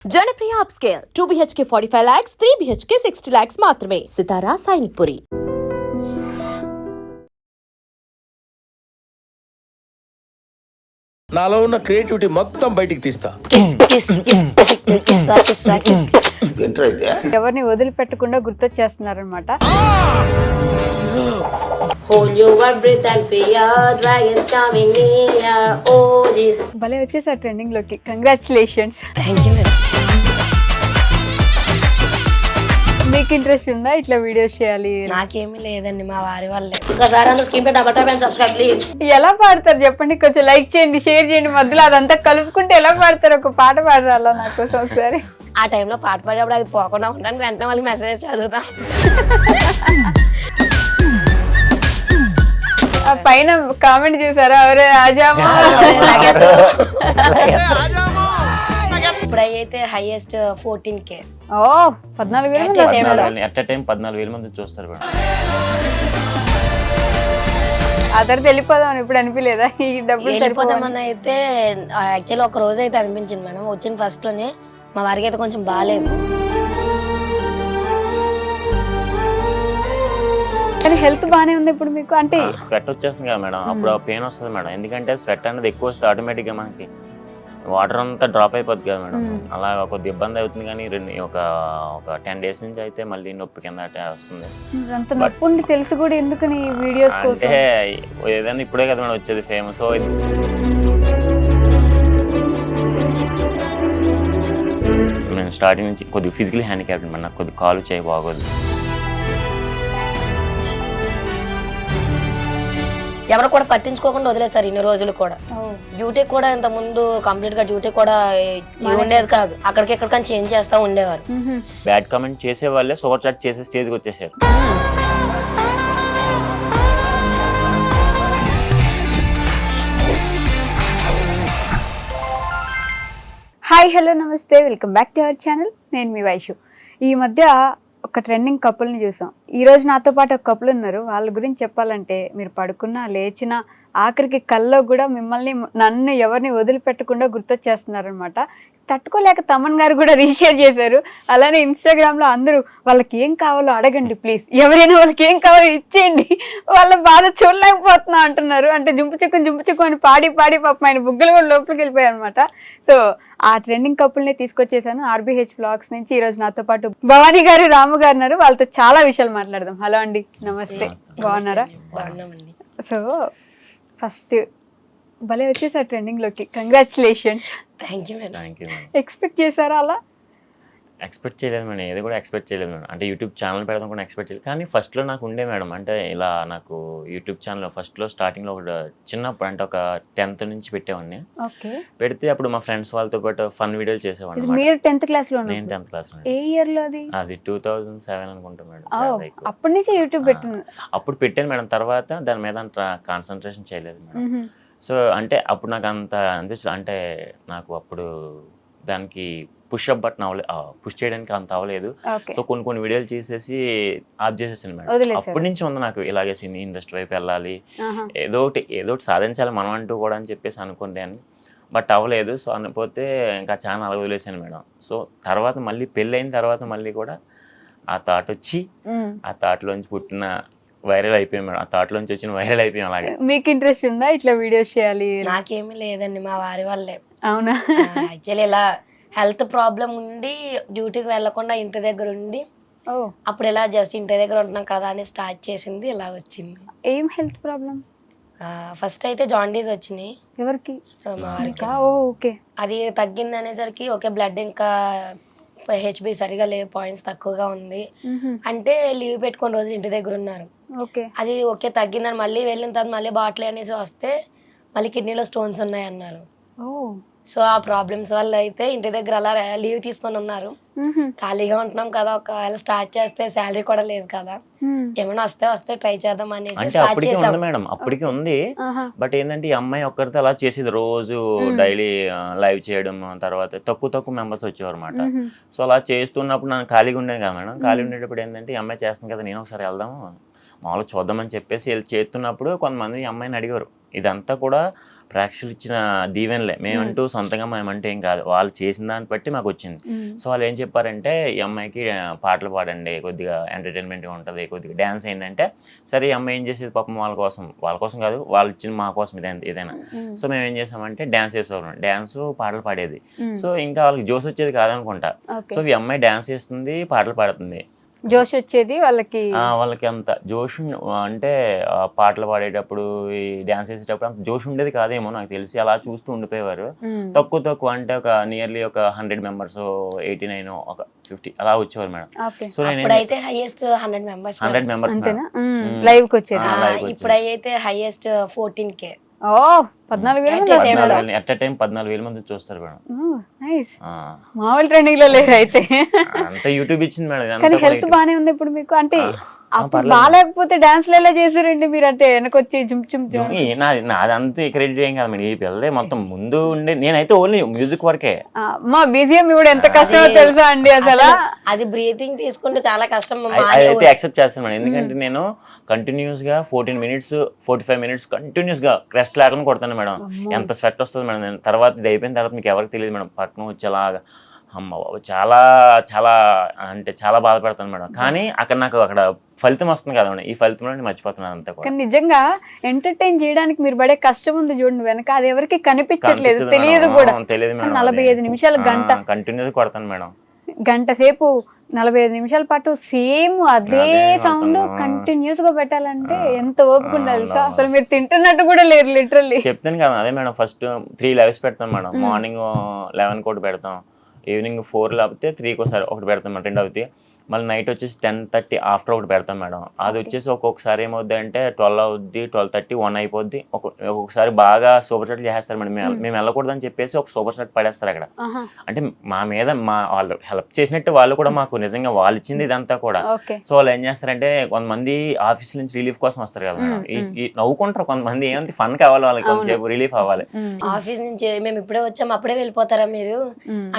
Janapriya upscale 2 BHK 45 lakhs, 3 BHK 60 lakhs మాత్రమే. సితారా సైనిక్పురి. నాలో ఉన్న క్రియేటివిటీ మొత్తం బయటికి తీస్తా. ఎవరిని వదిలిపెట్టకుండా గుర్తొచ్చేస్తున్నారనమాట. భలే వచ్చేసారు ట్రెండింగ్ లోకి. కంగ్రాచులేషన్స్. మీకు ఇంట్రెస్ట్ ఉందా ఇట్లా వీడియోస్ చేయాలి? నాకేమీ లేదండి, మా వారి వాళ్ళే. ఎలా పాడతారు చెప్పండి, కొంచెం లైక్ చేయండి, షేర్ చేయండి. మధ్యలో అదంతా కలుపుకుంటే ఎలా పాడతారు? ఒక పాట పాడరాలా నా కోసం ఒకసారి? ఆ టైంలో పాట పాడేప్పుడు అది పోకుండా ఉండడానికి వెంటనే వాళ్ళకి మెసేజ్ చదువుతాం. పైన కామెంట్ చూసారా? ఎవరే ఆజామా. ఇప్పుడు అయితే highest 14K. Oh 14,000 at time 14,000 మంది చూస్తారు మేడం. ఆ తర్వాత వెళ్ళిపోదాం ఇప్పుడు అనిపించలేదా? ఈ డబ్బులు వెళ్ళిపోదామని అయితే యాక్చువల్లీ ఒక రోజు అయితే అనిపించింది మేడం. వచ్చిన ఫస్ట్ లోనే మా వారికి అయితే కొంచెం బాగాలేదు. కానీ హెల్త్ బాగానే ఉంది ఇప్పుడు మీకు? అంటే స్వెట్ వచ్చేస్తుంది కదా మేడం, అప్పుడు పెయిన్ వస్తుంది మేడం. ఎందుకంటే స్వెట్ అనేది ఎక్కువ వస్తే ఆటోమేటిక్ గా మనకి వాటర్ అంతా డ్రాప్ అయిపోద్ది కదా మేడం. అలా కొద్ది ఇబ్బంది అవుతుంది. కానీ ఒక 10 days నుంచి అయితే మళ్ళీ నొప్పి కింద వస్తుంది. అంత నొప్పి ఉండి తెలుసు కూడా ఎందుకని వీడియోస్ కోసం? అంటే ఏదైనా ఇప్పుడే కదా మేడం వచ్చేది ఫేమస్. నేను స్టార్టింగ్ నుంచి కొద్దిగా ఫిజికల్ హ్యాండిక్యాప్ మేడం. నాకు కొద్దిగా కాలు చేయి బాగోదు. ఎవరు కూడా పట్టించుకోకుండా వదిలేసారు ఇన్ని రోజులు కూడా. డ్యూటీ కూడా ఇంత ముందు కంప్లీట్ గా డ్యూటీ కూడా ఉండేది కాదు. అక్కడికి ఎక్కడికని చేంజ్ చేస్తా ఉండేవారు. బ్యాడ్ కామెంట్ చేసే వాళ్ళే సూపర్ చాట్ చేసే స్టేజ్కి వచ్చేసారు. హాయ్, హలో, నమస్తే, welcome back to our channel. నేను మీ వైషు. ఈ మధ్య ఒక ట్రెండింగ్ కపుల్ని చూసాం. ఈరోజు నాతో పాటు ఒక కపుల్ ఉన్నారు. వాళ్ళ గురించి చెప్పాలంటే మీరు పడుకున్నా లేచినా ఆఖరికి కల్లో కూడా మిమ్మల్ని నన్ను ఎవరిని వదిలిపెట్టకుండా గుర్తొచ్చేస్తున్నారనమాట. తట్టుకోలేక తమన్ గారు కూడా రీషేర్ చేశారు. అలానే ఇన్స్టాగ్రామ్లో అందరూ వాళ్ళకి ఏం కావాలో అడగండి ప్లీజ్, ఎవరైనా వాళ్ళకి ఏం కావాలో ఇచ్చేయండి, వాళ్ళ బాధ చూడలేకపోతున్నా అంటున్నారు. అంటే జుంపు చిక్కు అని పాడి పాపం ఆయన బుగ్గలు కూడా లోపలికి వెళ్ళిపోయాయి అనమాట. సో ఆ ట్రెండింగ్ కపుల్ని తీసుకొచ్చేసాను RBH Vlogs నుంచి. ఈరోజు నాతో పాటు భవానీ గారు, రాము గారు ఉన్నారు. వాళ్ళతో చాలా విషయాలు మాట్లాడదాం. హలో అండి, నమస్తే, బాగున్నారా? సో ఫస్ట్ భలే వచ్చేసారు ట్రెండింగ్ లోకి. కంగ్రాచులేషన్స్. ఎక్స్పెక్ట్ చేశారా అలా? ఎక్స్పెక్ట్ చేయలేదు మేడం, ఏది కూడా ఎక్స్పెక్ట్ చేయలేదు మేడం. అంటే యూట్యూబ్ ఛానల్ పెడదాం కూడా ఎక్స్పెక్ట్ చేయలేదు. కానీ ఫస్ట్లో నాకు ఉండే మేడం, అంటే ఇలా నాకు యూట్యూబ్ ఛానల్ ఫస్ట్లో స్టార్టింగ్లో ఒక చిన్నప్పుడు అంటే ఒక 10th నుంచి పెట్టేవాడిని. పెడితే అప్పుడు మా ఫ్రెండ్స్ వాళ్ళతో పాటు ఫన్ వీడియోలు చేసేవాడిని. మీరు 10th క్లాస్లో? నేను 10th క్లాస్. ఏ ఇయర్ లో అది? అది 2007 అనుకుంటా మేడం. అప్పటి నుంచి యూట్యూబ్ పెట్టాను. అప్పుడు పెట్టాను మేడం. తర్వాత దాని మీద అంత కాన్సన్ట్రేషన్ చేయలేదు మేడం. సో అంటే అప్పుడు నాకు అంత అనిపిస్తుంది, అంటే నాకు అప్పుడు దానికి పుష్అప్ బటన్ పుష్ చేయడానికి అంత అవ్వలేదు. సో కొన్ని వీడియోలు చేసేసి ఆఫ్ చేసేసాను మేడం. అప్పటి నుంచి ఉంది నాకు ఇలాగే సినీ ఇండస్ట్రీ వైపు వెళ్ళాలి, ఏదో ఒకటి సాధించాలి మనం అంటూ కూడా అని చెప్పేసి అనుకుంటాను. బట్ అవ్వలేదు. సో అనిపోతే ఇంకా చాలా అలా వదిలేసాను మేడం. సో తర్వాత మళ్ళీ పెళ్ళి అయిన తర్వాత మళ్ళీ కూడా ఆ థాట్ వచ్చి ఆ థాట్లోంచి పుట్టిన వైరల్ అయిపోయాం మేడం. ఆ థాట్లోంచి వచ్చిన వైరల్ అయిపోయాం. అలాగే మీకు ఇంట్రెస్ట్ ఉందా ఇట్లా వీడియోస్ చేయాలి? నాకేమీ లేదండి, మా వారి వాళ్ళే. అవునా? యాక్చువల్లీ ఇలా హెల్త్ ప్రాబ్లం ఉండి డ్యూటీకి వెళ్లకుండా ఇంటి దగ్గర ఉండి అప్పుడు ఇలా జస్ట్ ఇంటి దగ్గర ఉంటున్నాం కదా అని స్టార్ట్ చేసింది. ఇలా వచ్చింది. ఏం హెల్త్ ప్రాబ్లం? ఫస్ట్ అయితే జాండీస్ వచ్చినాయి. ఎవరికి? ఓకే. అది తగ్గింది అనేసరికి ఓకే, బ్లడ్ ఇంకా HB సరిగా లేవు, పాయింట్స్ తక్కువగా ఉంది అంటే లీవ్ పెట్టుకుని రోజు ఇంటి దగ్గర ఉన్నారు. అది ఓకే తగ్గిందని మళ్ళీ వెళ్ళిన తర్వాత మళ్ళీ బాటిల్ అనేసి వస్తే మళ్ళీ కిడ్నీలో స్టోన్స్ ఉన్నాయి అన్నారు. సో ఆ ప్రాబ్లమ్స్ వల్ల అయితే ఇంటి దగ్గర అలా లీవ్ తీసుకొని ఉన్నారు. ఖాళీగా ఉంటున్నాం కదా, ఒకవేళ స్టార్ట్ చేస్తే శాలరీ కూడా లేదు కదా, ఏమైనా వస్తే ట్రై చేద్దాం అనేసి స్టార్ట్ చేసాం మేడం. అప్పటికి ఉంది. బట్ ఏంటంటే ఈ అమ్మాయి ఒక్కరితో అలా చేసేది, రోజు డైలీ లైవ్ చేయడం. తర్వాత తక్కువ మెంబర్స్ వచ్చేవారు అనమాట. సో అలా చేస్తున్నప్పుడు నాకు ఖాళీగా ఉండేది కదా మేడం. ఖాళీ ఉండేటప్పుడు ఏంటంటే ఈ అమ్మాయి చేస్తుంది కదా, నేను ఒకసారి వెళ్దాము మామూలుగా చూద్దామని చెప్పేసి వెళ్ళి చేస్తున్నప్పుడు కొంతమంది ఈ అమ్మాయిని అడిగారు. ఇదంతా కూడా ప్రేక్షకులు ఇచ్చిన దీవెనలే, మేమంటూ సొంతంగా మేమంటే ఏం కాదు, వాళ్ళు చేసిన దాన్ని బట్టి మాకు వచ్చింది. సో వాళ్ళు ఏం చెప్పారంటే ఈ అమ్మాయికి పాటలు పాడండి, కొద్దిగా ఎంటర్టైన్మెంట్గా ఉంటుంది, కొద్దిగా డ్యాన్స్ ఏంటంటే, సరే ఈ అమ్మాయి ఏం చేసేది పాపం వాళ్ళ కోసం కాదు, వాళ్ళు ఇచ్చిన మా కోసం ఏదైనా. సో మేము ఏం చేసామంటే డ్యాన్స్ చేసేవాళ్ళం, డ్యాన్స్ పాటలు పాడేది. సో ఇంకా వాళ్ళకి జోష్ వచ్చేది కాదనుకుంటా. సో ఈ అమ్మాయి డ్యాన్స్ చేస్తుంది, పాటలు పాడుతుంది, జోష్ వచ్చేది వాళ్ళకి. వాళ్ళకి అంత జోష్ అంటే పాటలు పాడేటప్పుడు ఈ డ్యాన్స్ చేసేటప్పుడు అంత జోష్ ఉండేది కాదేమో నాకు తెలిసి, అలా చూస్తూ ఉండిపోయేవారు. తక్కువ అంటే ఒక నియర్లీ ఒక 100 మెంబర్స్, 89 ఒక 50 అలా వచ్చేవారు మేడం. సో నేను అయితే హైయెస్ట్ 100 మెంబర్స్ 100 మెంబర్స్ లైవ్ కి వచ్చేది. ఇప్పుడు అయితే highest 14K. Oh 14,000 at time 14,000 మంది చూస్తారు మేడం. నైస్. మామూలు ట్రెండింగ్ లో లేరు అయితే. అంతా యూట్యూబ్ ఇచ్చింది మేడం. కానీ హెల్త్ బానే ఉంది ఇప్పుడు మీకు, అంటే అప్పుడు బాగాలేకపోతే డాన్స్లు ఎలా చేశారండి మీరు, అంటే వెనకొచ్చి జుమ్ జుమ్ జుమ్? నాదంతా క్రెడిట్ ఏం కాదు మేడం, ఈ పిల్లలే మొత్తం ముందు ఉండే, నేనైతే ఓన్లీ మ్యూజిక్ వరకే. మా బీజిఎం కూడా ఎంత కష్టమో తెలుసా అండి అసలు. అది బ్రీతింగ్ తీసుకుంటే చాలా కష్టం. అయితే యాక్సెప్ట్ చేస్తాను మేడం, ఎందుకంటే నేను కంటిన్యూస్ గా 14 minutes 45 minutes కంటిన్యూస్ గా రెస్ట్ లేకుండా కొడతాను మేడం. ఎంత స్వెట్ వస్తుంది మేడం. నేను తర్వాత ఇది అయిపోయిన తర్వాత మీకు ఎవరికి తెలియదు మేడం, పక్కన వచ్చేలాగా అమ్మ బాబు చాలా చాలా అంటే చాలా బాధపడతాను మేడం. కానీ అక్కడ ఫలితం వస్తుంది కదా మేడం, ఈ ఫలితంలో నేను మర్చిపోతున్నాను అంతా కూడా. కానీ నిజంగా ఎంటర్టైన్ చేయడానికి మీరు పడే కష్టం ఉంది చూడండి వెనక, అది ఎవరికి కనిపించట్లేదు, తెలియదు కూడా. తెలియదు మేడం. 45 నిమిషాలు గంట కంటిన్యూస్ కొడతాను మేడం, గంట సేపు 45 నిమిషాల పాటు సేమ్ అదే సౌండ్ కంటిన్యూస్ గా పెట్టాలంటే ఎంత ఓపిక ఉండాలి సార్. అసలు మీరు తింటున్నట్టు కూడా లేరు లిటరల్లీ. చెప్తాను కదా, అదే మేడం ఫస్ట్ 3 lives పెడతాం మేడం. మార్నింగ్ 11 ఒకటి పెడతాం, ఈవినింగ్ 4 లేకపోతే 3 ఒకటి పెడతాం మేడం, 2 అవుతాయి. మళ్ళీ నైట్ వచ్చేసి 10:30 ఆఫ్టర్ ఒకటి పెడతాం మేడం. అది వచ్చేసి ఒక్కొక్కసారి ఏమవుద్ది అంటే 12 అవుద్ది, 12:30, 1 అయిపోద్ది. ఒక్కొక్కసారి బాగా సూపర్ షాట్ చేసేస్తారు మేడం. మేము వెళ్ళకూడదని చెప్పేసి ఒక సూపర్ షాట్ పడేస్తారు అక్కడ. అంటే మా మీద వాళ్ళు హెల్ప్ చేసినట్టు వాళ్ళు కూడా మాకు నిజంగా వాళ్ళు ఇచ్చింది ఇదంతా కూడా. సో వాళ్ళు ఏం చేస్తారంటే కొంతమంది ఆఫీస్ నుంచి రిలీఫ్ కోసం వస్తారు కదా మేడం, నవ్వుకుంటారు కొంతమంది, ఏమంటే ఫన్ కావాలి వాళ్ళకి, కొంచెంసేపు రిలీఫ్ అవ్వాలి. ఆఫీస్ నుంచి మేము ఇప్పుడే వచ్చాము అప్పుడే వెళ్ళిపోతారా మీరు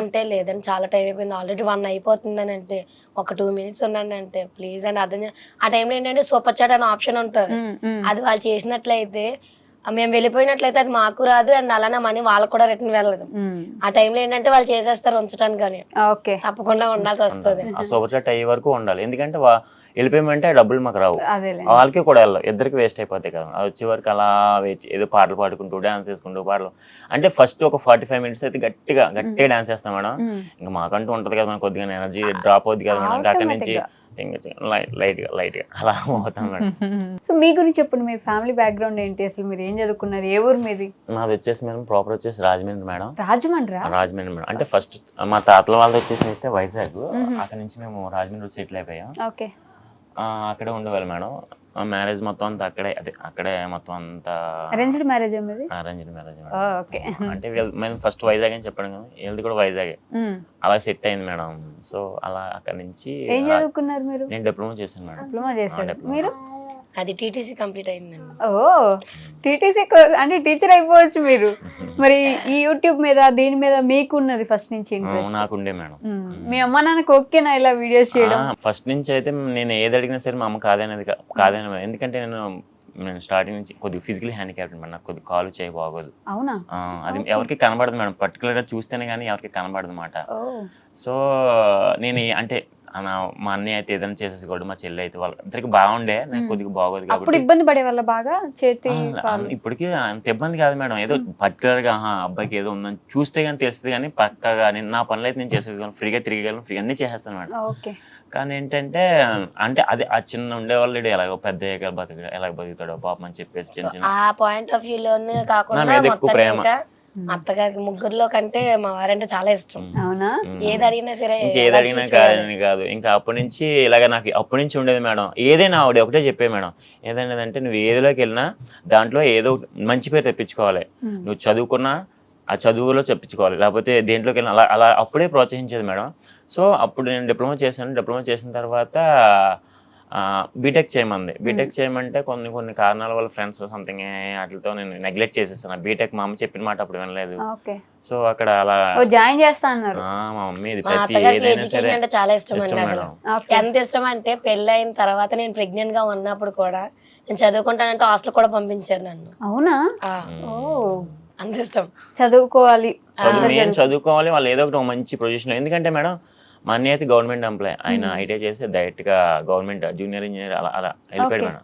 అంటే, లేదండి చాలా టైం అయిపోయింది, ఆల్రెడీ 1 అయిపోతుందని. అంటే ఒక 2 minutes ఉన్నాను అంటే ప్లీజ్ అని అర్థం. ఆ టైంలో ఏంటంటే సూపర్ చాట్ అనే ఆప్షన్ ఉంటుంది, అది వాళ్ళు చేసినట్లయితే మేము వెళ్ళిపోయినట్లయితే అది మాకు రాదు, అండ్ అలానే మనీ వాళ్ళకు కూడా రిటర్న్ వెళ్ళదు. ఆ టైంలో ఏంటంటే వాళ్ళు చేసేస్తారు ఉంచడానికి, కానీ తప్పకుండా ఉండాల్సి వస్తుంది. ఆ సూపర్ చాట్ అయ్యే వరకు ఉండాలి, ఎందుకంటే వెళ్ళిపోయామంటే డబ్బులు మాకు రావు, వాళ్ళకి కూడా వెళ్ళవు, ఇద్దరికి వేస్ట్ అయిపోతాయి కదా. అది వచ్చే వరకు అలా ఏదో పాటలు పాడుకుంటూ డాన్స్ చేసుకుంటూ పాటలు అంటే ఫస్ట్ ఒక 45 minutes అయితే గట్టిగా డాన్స్ చేస్తాం మేడం. ఇంకా మాకంటూ ఉంటది కదా మనకు, కొద్దిగా ఎనర్జీ డ్రాప్ అవుద్ది కదా మేడం. అక్కడి నుంచి లైట్ గా అలా పోతాం మేడం. సో మీ గురించి చెప్పండి, మీ ఫ్యామిలీ బ్యాక్గ్రౌండ్ ఏంటి, అసలు మీరు ఏం చదువుకున్నారు, ఏ ఊరు మీది? మాది వచ్చేసి మేడం ప్రాపర్ వచ్చేసి రాజమండ్రి మేడం. రాజమండ్రి మేడం. అంటే ఫస్ట్ మా తాతల వాళ్ళది వచ్చేసి అయితే వైజాగ్, అక్కడ నుంచి మేము రాజమండ్రి సెటిల్ అయిపోయాం. అక్కడే ఉండేవాళ్ళు మేడం. మ్యారేజ్ మొత్తం అంతా అక్కడే మొత్తం అంతా అరేంజ్డ్ మ్యారేజ్. అంటే మేము ఫస్ట్ వైజాగ్ అని చెప్పాను కదా, వీళ్ళది కూడా వైజాగ్, అలా సెట్ అయింది మేడం. సో అలా అక్కడ నుంచి ఏం చదువుకున్నారు మీరు? నేను డిప్లొమా చేశాను మేడం. డిప్లొమా చేశారు మీరు? అది టీటీసీ కంప్లీట్ అయిందండి. టీటీసీ అంటే టీచర్ అయిపోవచ్చు మీరు. మరి ఈ యూట్యూబ్ మీద దీని మీద మీకు ఉన్నది ఫస్ట్ నుంచి ఇంట్రెస్ట్? నాకుండే మేడం. మీ అమ్మ నాన్నకి ఓకేనా ఇలా వీడియోస్ చేయడం? ఫస్ట్ నుంచి అయితే నేను ఏది అడిగినా సరే మా అమ్మ కాదనేది. ఎందుకంటే నేను స్టార్టింగ్ నుంచి కొద్దిగా ఫిజికల్ హ్యాండిక్యాప్డ్ మేడం, నాకు కొద్దిగా కాలు చేయి బాగోదు. అవునా? అది ఎవరికి కనబడదు మేడం, పర్టికులర్ గా చూస్తేనే కానీ ఎవరికి కనబడదు అన్నమాట. సో నేను అంటే మా అన్నయ్య అయితే ఏదైనా చేసేసుకోవడం, మా చెల్లి అయితే వాళ్ళ ఇద్దరికి బాగుండే, నాకు కొద్దిగా బాగోదు కాబట్టి ఇబ్బంది పడే వాళ్ళ బాగా చేతి. ఇప్పటికీ అంత ఇబ్బంది కాదు మేడం, ఏదో పర్టికులర్ గా అబ్బాయికి ఏదో ఉందని చూస్తే కానీ తెలుస్తుంది, కానీ పక్కగా నా పనులు అయితే నేను చేసేయగలను, ఫ్రీగా తిరిగలను, ఫ్రీగా అన్ని చేసేస్తాను మేడం. కానీ ఏంటంటే అంటే అది ఆ చిన్న ఉండేవాళ్ళు ఎలాగో పెద్ద ఎలాగ బతుకుతాడో పాపం అని చెప్పేసి చిన్న చిన్న ఆ పాయింట్ ఆఫ్ వ్యూ లోనే కాకుండా ఎక్కువ ప్రేమ. అత్తగారికి ముగ్గురులో కంటే మా వారంటే చాలా ఇష్టం. ఏది అడిగినా సరే, ఏది అడిగినా కాదని కాదు, ఇంకా అప్పటి నుంచి ఇలాగ నాకు అప్పటి నుంచి ఉండేది మేడం. ఏదైనా ఆవిడ ఒకటే చెప్పే మేడం, ఏదైనా నువ్వు ఏదిలోకి వెళ్ళినా దాంట్లో ఏదో మంచి పేరు తెప్పించుకోవాలి, నువ్వు చదువుకున్నా ఆ చదువులో చెప్పించుకోవాలి, లేకపోతే దేంట్లోకి వెళ్ళినా అలా అలా అప్పుడే ప్రోత్సహించేది మేడం. సో అప్పుడు నేను డిప్లొమా చేశాను. డిప్లొమా చేసిన తర్వాత బీటెక్ చేయమంది. బీటెక్ చేయమంటే కొన్ని కారణాల వల్ల ఫ్రెండ్స్ సంథింగ్ వాటితో నేను నెగ్లెక్ట్ చేసేస్తాను బీటెక్. మా అమ్మ చెప్పిన మాట అప్పుడు వినలేదు. సో అక్కడ అలా జాయిన్ చేస్తా అన్నారు మా మమ్మీ. ఎడ్యుకేషన్ అంటే చాలా ఇష్టం అండి. ఎంత ఇష్టం అంటే పెళ్లి అయిన తర్వాత నేను ప్రెగ్నెంట్ గా ఉన్నప్పుడు కూడా నేను చదువుకుంటానంటే హాస్టల్ కూడా పంపించారు నన్ను. అవునా? అంత ఇష్టం. చదువుకోవాలి. నేను చదువుకోవాలి, వాళ్ళు ఏదో ఒకటి ఒక మంచి పొజిషన్లో. ఎందుకంటే మేడం మా అన్నయ్య అయితే గవర్నమెంట్ ఎంప్లాయ్, ఆయన ఐటీఐ చేసి డైరెక్ట్గా గవర్నమెంట్ జూనియర్ ఇంజనీర్ అలా అలా వెళ్ళిపోయాడు మేడం.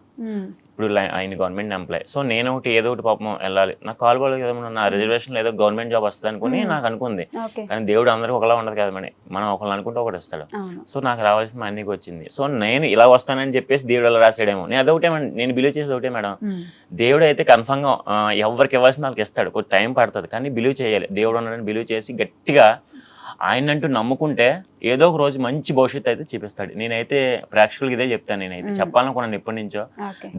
ఇప్పుడు ఆయన గవర్నమెంట్ ఎంప్లాయ్. సో నేను ఒకటి ఏదో ఒకటి పాపం వెళ్ళాలి, నాకు కాల్ కూడా కదా నా రిజర్వేషన్లో ఏదో గవర్నమెంట్ జాబ్ వస్తుంది అనుకుని నాకు అనుకుంది. కానీ దేవుడు అందరికీ ఒకలా ఉండదు కదా మేడం, మనం ఒకళ్ళు అనుకుంటే ఒకటి ఇస్తాడు. సో నాకు రావాల్సిన మా అన్నయ్యకి వచ్చింది. సో నేను ఇలా వస్తానని చెప్పేసి దేవుడు అలా రాసాడేమో. నేను అదొకటే నేను బిలీవ్ చేసేది ఒకటే మేడం, దేవుడు అయితే కన్ఫర్మ్గా ఎవరికి ఇవ్వాల్సిన వాళ్ళకి ఇస్తాడు, కొంచెం టైం పడుతుంది కానీ బిలీవ్ చేయాలి. దేవుడు ఉన్నాడని బిలీవ్ చేసి గట్టిగా ఆయన అంటూ నమ్ముకుంటే ఏదో ఒక రోజు మంచి భవిష్యత్తు అయితే చూపిస్తాడు. నేనైతే ప్రేక్షకులకి ఇదే చెప్తాను, నేనైతే చెప్పాలనుకున్నాను ఎప్పటి నుంచో.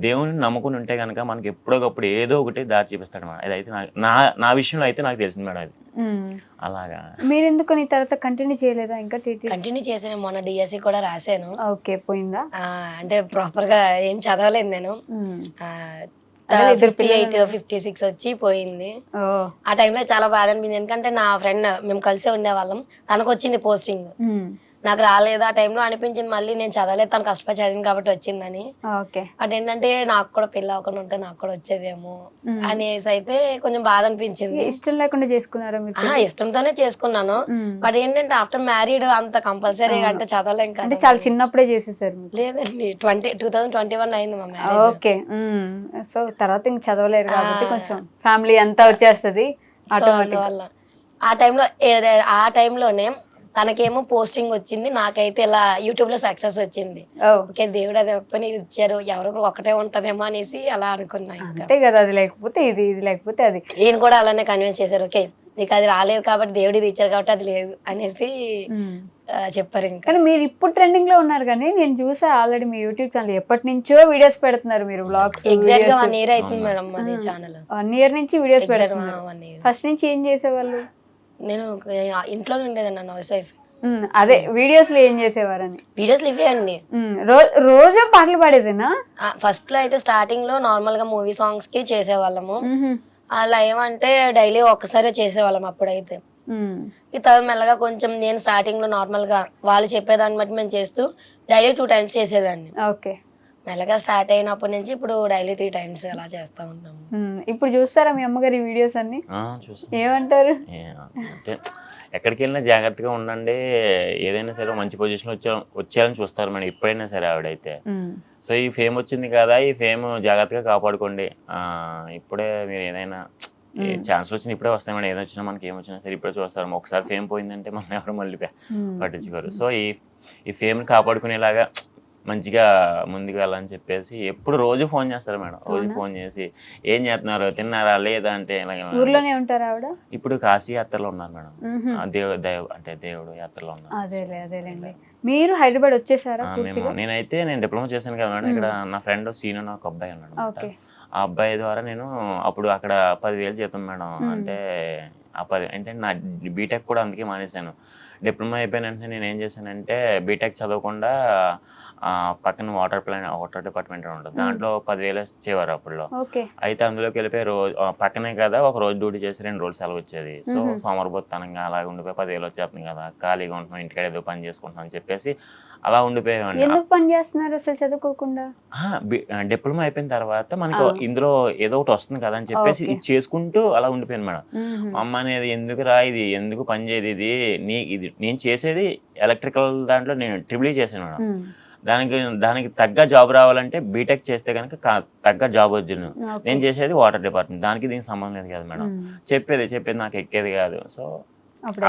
దేవుని నమ్ముకుని ఉంటే కనుక మనకి ఎప్పుడోకప్పుడు ఏదో ఒకటి దారి చూపిస్తాడు మేడం. అదైతే నా విషయంలో అయితే నాకు తెలిసింది మేడం అది. అలాగా మీరు ఎందుకు తర్వాత కంటిన్యూ చేయలేదా? ఇంకా కంటిన్యూ చేశాను, మొన్న డిఎస్సి కూడా రాశాను. ఓకే, పోయిందా? అంటే ప్రాపర్ గా ఏం చదవలేదు నేను. 58, 56 వచ్చి పోయింది. ఆ టైంలో చాలా బాధ అనిపించింది, ఎందుకంటే నా ఫ్రెండ్ మేము కలిసే ఉండేవాళ్ళం, తనకు వచ్చింది పోస్టింగ్, నాకు రాలేదు. ఆ టైంలో అనిపించింది మళ్ళీ నేను చదవలేదు, తను కష్టపడి చదివింది కాబట్టి వచ్చిందని. అదేంటంటే నాకు కూడా పెళ్ళి అవ్వకుండా ఉంటే నాకు కూడా వచ్చేదేమో అనేసి అయితే కొంచెం బాధ అనిపించింది. ఇష్టం లేకుండా చేసుకున్నారా మీరు? ఇష్టంతోనే చేసుకున్నాను, బట్ ఏంటంటే ఆఫ్టర్ మ్యారీడ్ అంత కంపల్సరీ అంటే చదవలేం కదా. అంటే చాలా చిన్నప్పుడే చేసేసారు? లేదండి, 2021 అయింది మా మ్యారేజ్. ఓకే, సో తర్వాత ఇంక చదవలేరు కాబట్టి కొంచెం ఫ్యామిలీ అంతా వచ్చేస్తుంది ఆ టైంలోనే తనకేమో పోస్టింగ్ వచ్చింది, నాకైతే ఇలా యూట్యూబ్ లో సక్సెస్ వచ్చింది. ఓకే, దేవుడు అది పని ఇచ్చారు, ఎవరొకరు ఒకటే ఉంటదేమో అనేసి అలా అనుకున్నా. అంతే కదా, అది లేకపోతే ఇది, ఇది లేకపోతే అది. ఈయన కూడా అలానే కన్విన్స్ చేశారు, ఓకే నీకు అది రాలేదు కాబట్టి దేవుడు ఇది ఇచ్చారు కాబట్టి అది లేదు అనేసి చెప్పారు. ఇంకా కానీ మీరు ఇప్పుడు ట్రెండింగ్ లో ఉన్నారు, కానీ నేను చూసా ఆల్రెడీ మీ యూట్యూబ్ ఛానల్ ఎప్పటి నుంచో వీడియోస్ పెడుతున్నారు మీరు, వ్లాగ్స్. ఎగ్జాక్ట్ గా 1 year అవుతుంది మేడం అది ఛానల్. 1 year నుంచి వీడియోస్ పెడుతున్నారు. ఫస్ట్ నుంచి ఏం చేసేవాళ్ళు? నేను ఇంట్లో ఉండేదన్న హౌస్ వైఫ్. అదే వీడియోస్ లో ఏం చేసేవారని? వీడియోస్ ఇవే అండి, రోజు పాటలు పాడేదేనా? ఫస్ట్ లో అయితే స్టార్టింగ్ లో నార్మల్ గా మూవీ సాంగ్స్ కి చేసేవాళ్ళము. అలా ఏమంటే డైలీ ఒక్కసారే చేసేవాళ్ళం అప్పుడైతే. ఈ తర్వాత మెల్లగా కొంచెం నేను స్టార్టింగ్ లో నార్మల్ గా వాళ్ళు చెప్పేదాన్ని బట్టి మేము చేస్తూ డైలీ 2 times చేసేదాన్ని. ఓకే, మెల్లగా స్టార్ట్ అయినప్పటి నుంచి ఇప్పుడు డైలీ 3 times అలా చేస్తా ఉంటాము. ఇప్పుడు చూస్తారా మీ అమ్మగారి వీడియోస్ అన్ని? ఏమంటారు? ఎక్కడికి వెళ్ళినా జాగ్రత్తగా ఉండండి, ఏదైనా సరే మంచి పొజిషన్ వచ్చేయాలని చూస్తారు మేడం ఎప్పుడైనా సరే ఆవిడైతే. సో ఈ ఫేమ్ వచ్చింది కదా, ఈ ఫేమ్ జాగ్రత్తగా కాపాడుకోండి. ఇప్పుడే మీరు ఏదైనా ఛాన్స్ వచ్చిన ఇప్పుడే వస్తాయి మేడం, ఏదో వచ్చినా మనకి ఏమొచ్చినా సరే ఇప్పుడే చూస్తారు. ఒకసారి ఫేమ్ పోయిందంటే మనం ఎవరు మళ్ళీ పట్టించుకోరు. సో ఈ ఫేమ్ని కాపాడుకునేలాగా మంచిగా ముందుకు వెళ్ళాలని చెప్పేసి ఎప్పుడు రోజు ఫోన్ చేస్తారు మేడం. రోజు ఫోన్ చేసి ఏం చేస్తున్నారు, తిన్నారా లేదా అంటే. ఊర్లోనే ఉంటారు ఆవిడ? ఇప్పుడు కాశీ యాత్రలో ఉన్నారు మేడం, అంటే దేవుడు యాత్రలో ఉన్నారు. అదేలేండి. మీరు హైదరాబాద్ వచ్చేసారా? నేను డిప్లొమా చేశాను కదా మేడం. ఇక్కడ నా ఫ్రెండ్ సీను ఒక అబ్బాయి ఉన్నాడు, ఆ అబ్బాయి ద్వారా నేను అప్పుడు అక్కడ 10,000 జీతం మేడం. అంటే ఆ 10 ఏంటంటే నా బీటెక్ కూడా అందుకే మానేశాను. డిప్లొమా అయిపోయిన వెంటనే నేను ఏం చేశానంటే బీటెక్ చదవకుండా పక్కన వాటర్ డిపార్ట్మెంట్ ఉంటుంది, దాంట్లో 10,000 ఇచ్చేవారు అప్పుడులో. అయితే అందులోకి వెళ్ళిపోయి రోజు పక్కనే కదా, ఒక రోజు డ్యూటీ చేసి 2 రోజులు సెలవు వచ్చేది. సో సోమరబోత్తనంగా అలాగే ఉండిపోయి 10,000 వచ్చేస్తుంది కదా, ఖాళీగా ఉంటున్నాం ఇంటికాడ ఏదో పని చేసుకుంటున్నాం అని చెప్పేసి అలా ఉండిపోయామండి. ఎందుకు పని చేస్తున్నారు అసలు చదువుకోకుండా? డిప్లొమా అయిపోయిన తర్వాత మనకు ఇందులో ఏదో ఒకటి వస్తుంది కదా అని చెప్పేసి ఇది చేసుకుంటూ అలా ఉండిపోయాను మేడం. మా అమ్మ అనేది ఎందుకు రా, ఇది ఎందుకు పని చేయదు, ఇది నేను చేసేది ఎలక్ట్రికల్ దాంట్లో నేను ట్రిపుల్ చేశాను మేడం. దానికి తగ్గ జాబ్ రావాలంటే బీటెక్ చేస్తే కనుక తగ్గ జాబ్ వచ్చింది. నేను చేసేది వాటర్ డిపార్ట్మెంట్, దీనికి సంబంధం లేదు కదా మేడం. చెప్పేది నాకు ఎక్కేది కాదు. సో